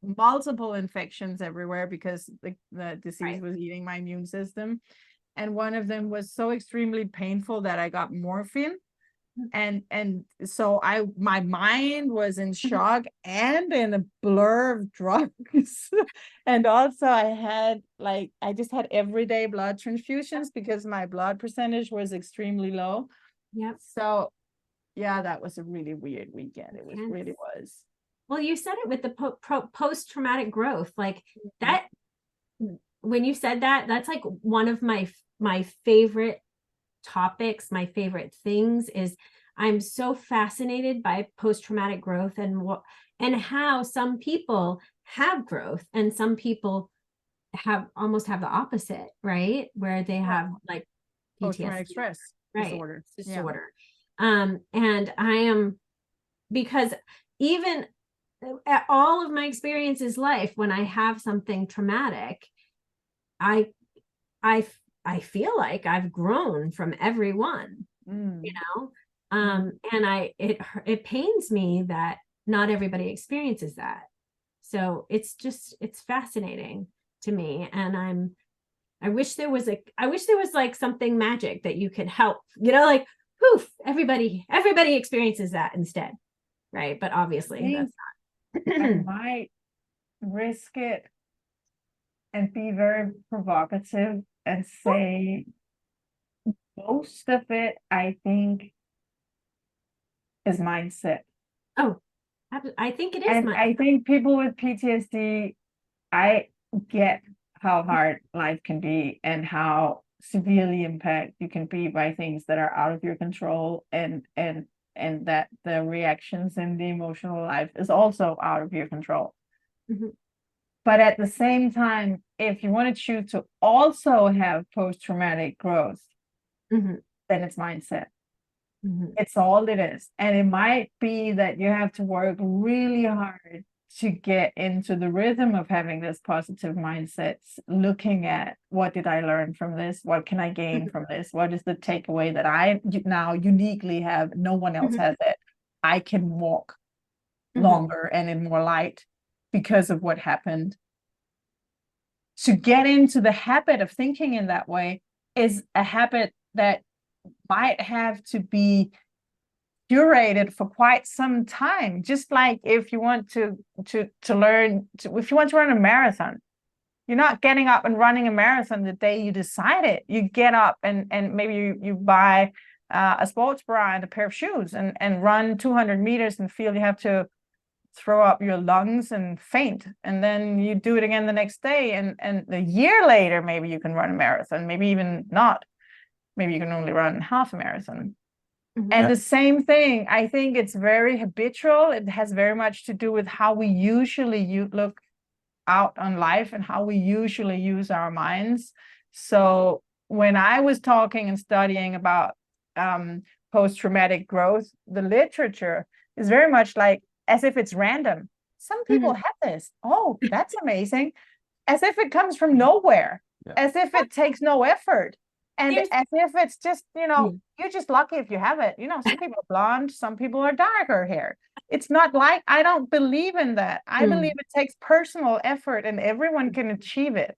multiple infections everywhere because the disease was eating my immune system. And one of them was so extremely painful that I got morphine. And so my mind was in shock and in a blur of drugs. And also I just had everyday blood transfusions because my blood percentage was extremely low. Yeah. So yeah, that was a really weird weekend. It really was. Well, you said it with the post-traumatic growth, like that. When you said that, that's like one of my favorite topics, my favorite things is I'm so fascinated by post-traumatic growth and how some people have growth and some people almost have the opposite, right? Where they have like PTSD, post-traumatic stress disorder. And I am, because even at all of my experiences life, when I have something traumatic, I feel like I've grown from everyone, you know, and it pains me that not everybody experiences that. So it's fascinating to me. And I wish there was like something magic that you could help, you know, like poof, everybody experiences that instead. Right. But obviously that's not. I might risk it and be very provocative and say most of it, I think, is mindset. Oh, I think it is. And I think people with PTSD, I get how hard life can be and how severely impacted you can be by things that are out of your control, and that the reactions in the emotional life is also out of your control. But at the same time, if you want to choose to also have post-traumatic growth, then it's mindset. It's all it is. And it might be that you have to work really hard to get into the rhythm of having this positive mindset, looking at what did I learn from this? What can I gain from this? What is the takeaway that I now uniquely have? No one else has it. I can walk longer and in more light because of what happened. To get into the habit of thinking in that way is a habit that might have to be curated for quite some time. Just like if you want to learn, if you want to run a marathon, you're not getting up and running a marathon the day you decide it. You get up and maybe you buy a sports bra and a pair of shoes and run 200 meters and feel you have to throw up your lungs and faint, and then you do it again the next day, and a year later maybe you can run a marathon, maybe even not, maybe you can only run half a marathon. And the same thing, I think it's very habitual. It has very much to do with how we usually look out on life and how we usually use our minds. So when I was talking and studying about post-traumatic growth, the literature is very much like as if it's random. Some people have this. Oh, that's amazing. As if it comes from nowhere, as if it takes no effort. And as if it's just, you know, you're just lucky if you have it. You know, some people are blonde, some people are darker hair. It's not like, I don't believe in that. I believe it takes personal effort and everyone can achieve it.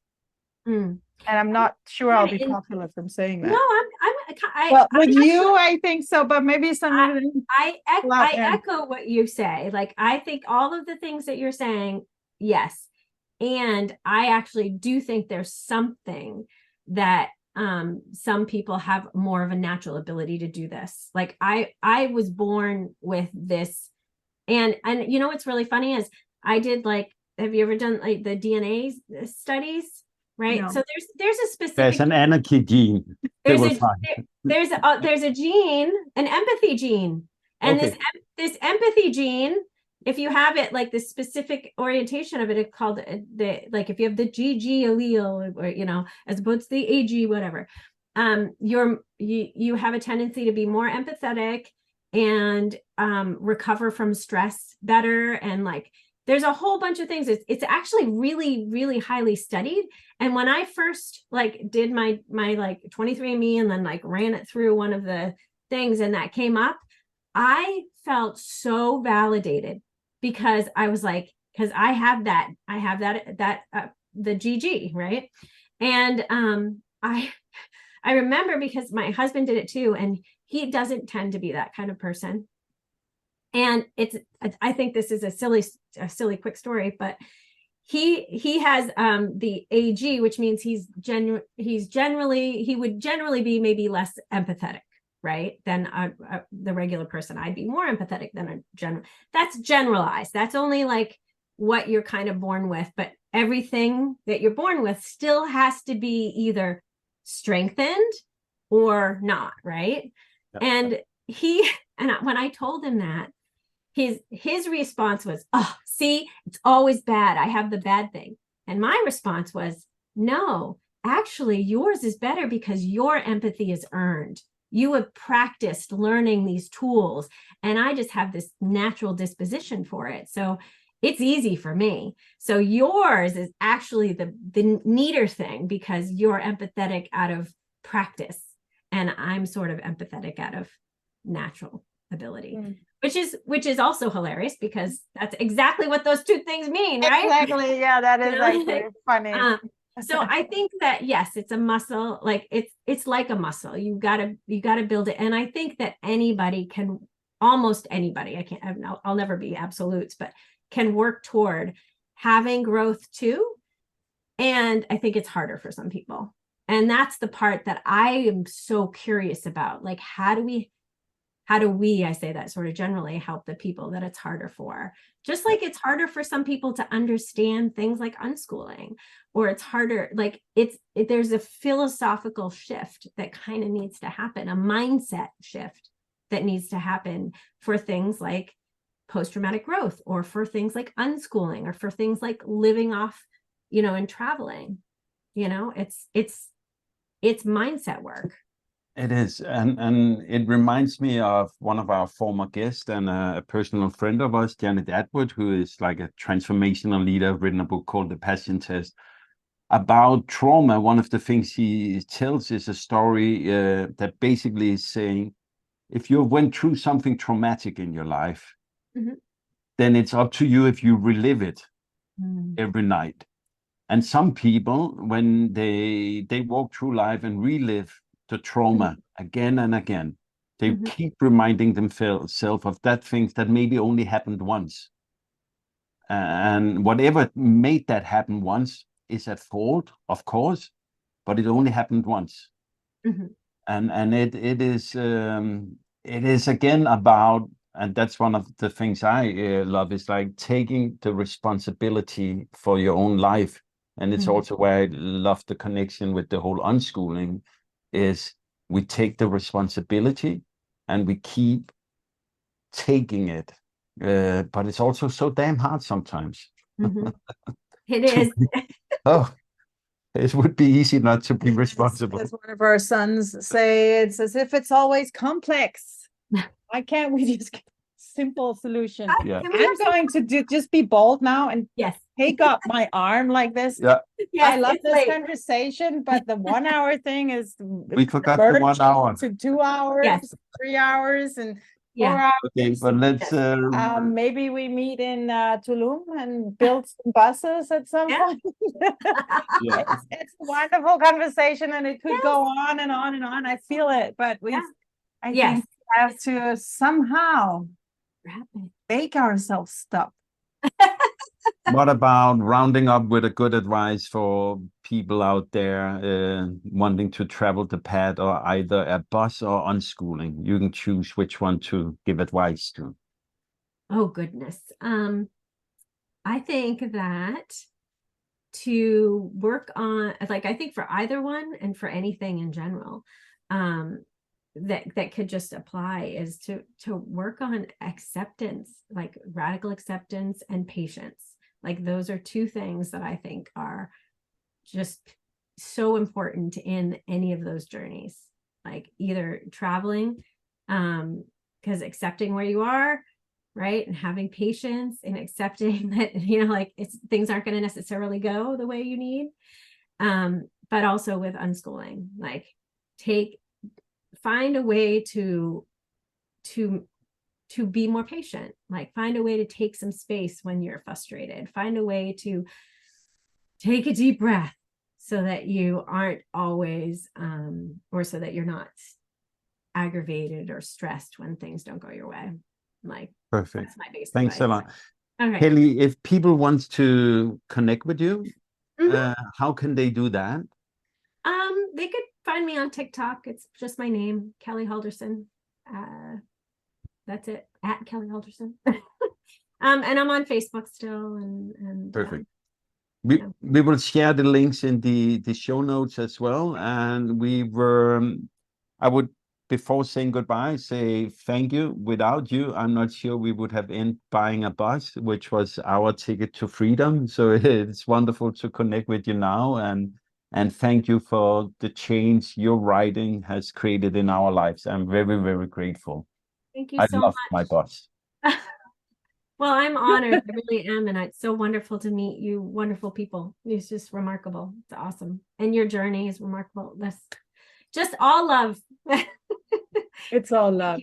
And I'm not sure I'll be popular from saying that. No, I think so, but maybe I echo what you say. Like, I think all of the things that you're saying, yes, And I actually do think there's something that some people have more of a natural ability to do this. Like I was born with this. And you know what's really funny is I did like, have you ever done like the DNA studies? Right. No. So there's a specific, There's an anarchy gene. They there's will a find. there's a gene, an empathy gene. And Okay. this empathy gene, if you have it, like the specific orientation of it, it's called like if you have the GG allele, or you know, as opposed to the AG, whatever, you have a tendency to be more empathetic and recover from stress better, and like there's a whole bunch of things. It's actually really, really highly studied. And when I first like did my like 23andMe and then like ran it through one of the things and that came up, I felt so validated, because I was like, because I have that the GG, right? And I remember, because my husband did it too, and he doesn't tend to be that kind of person. And I think this is a silly quick story, but he has the AG, which means he would generally be maybe less empathetic, right, than the regular person. I'd be more empathetic than a general. That's generalized. That's only like what you're kind of born with, but everything that you're born with still has to be either strengthened or not, right? Yep. And when I told him that, his response was, oh, see, it's always bad. I have the bad thing. And my response was, no, actually, yours is better because your empathy is earned. You have practiced learning these tools, and I just have this natural disposition for it. So it's easy for me. So yours is actually the neater thing, because you're empathetic out of practice, and I'm sort of empathetic out of natural ability. Which is also hilarious, because that's exactly what those two things mean, right? Exactly. Yeah, that is actually funny. So I think that yes, it's a muscle. Like it's like a muscle. You gotta build it. And I think that almost anybody, I'll never be absolutes, but can work toward having growth too. And I think it's harder for some people. And that's the part that I am so curious about. Like, how do we, I say that sort of generally, help the people that it's harder for? Just like it's harder for some people to understand things like unschooling, or it's harder, like there's a philosophical shift that kind of needs to happen, a mindset shift that needs to happen for things like post-traumatic growth, or for things like unschooling, or for things like living off, and traveling. It's mindset work. It is, and it reminds me of one of our former guests and a personal friend of us, Janet Atwood, who is like a transformational leader, written a book called The Passion Test about trauma. One of the things he tells is a story that basically is saying, if you went through something traumatic in your life, mm-hmm. then it's up to you if you relive it every night. And some people, when they walk through life and relive the trauma again and again, they keep reminding themselves of that things that maybe only happened once. And whatever made that happen once is at fault, of course, but it only happened once. Mm-hmm. And it is again about, and that's one of the things I love, is like taking the responsibility for your own life. And it's also where I love the connection with the whole unschooling, is we take the responsibility and we keep taking it. But it's also so damn hard sometimes. Mm-hmm. It is. It would be easy not to be responsible. As one of our sons say, it's as if it's always complex. Why can't we just get a simple solution? Yeah. I'm going to just be bold now and take up my arm like this. Yeah. Yes, I love this conversation, but the 1 hour thing is we forgot the 1 hour to 2 hours, 3 hours, and 4 hours. Okay, but let's maybe we meet in Tulum and build some buses at some point. It's a wonderful conversation, and it could go on and on and on. I feel it, but I think we have to somehow make ourselves stop. What about rounding up with a good advice for people out there wanting to travel the path or either a bus or unschooling? You can choose which one to give advice to. Oh, goodness. I think that to work on, like, I think for either one and for anything in general, that could just apply is to work on acceptance, like radical acceptance and patience. Like those are two things that I think are just so important in any of those journeys, like either traveling, because accepting where you are, right, and having patience and accepting that, you know, like things aren't going to necessarily go the way you need, but also with unschooling, like find a way to be more patient, like find a way to take some space when you're frustrated, find a way to take a deep breath so that you aren't always or so that you're not aggravated or stressed when things don't go your way. Like, perfect. That's my basic Thanks advice. a lot. Okay. Kelly, if people want to connect with you, Mhm. how can they do that? They could find me on TikTok. It's just my name, Kelly Halldorsson. That's it, at Kelly Halldorsson. And I'm on Facebook still, and Perfect. yeah. We will share the links in the show notes as well. And I would, before saying goodbye, say thank you. Without you, I'm not sure we would have ended buying a bus, which was our ticket to freedom. So it's wonderful to connect with you now, and thank you for the change your writing has created in our lives. I'm very, very grateful. Thank you I so love my much. bus. Well, I'm honored. I really am. And it's so wonderful to meet you, wonderful people. It's just remarkable. It's awesome. And your journey is remarkable. That's just all love. It's all love.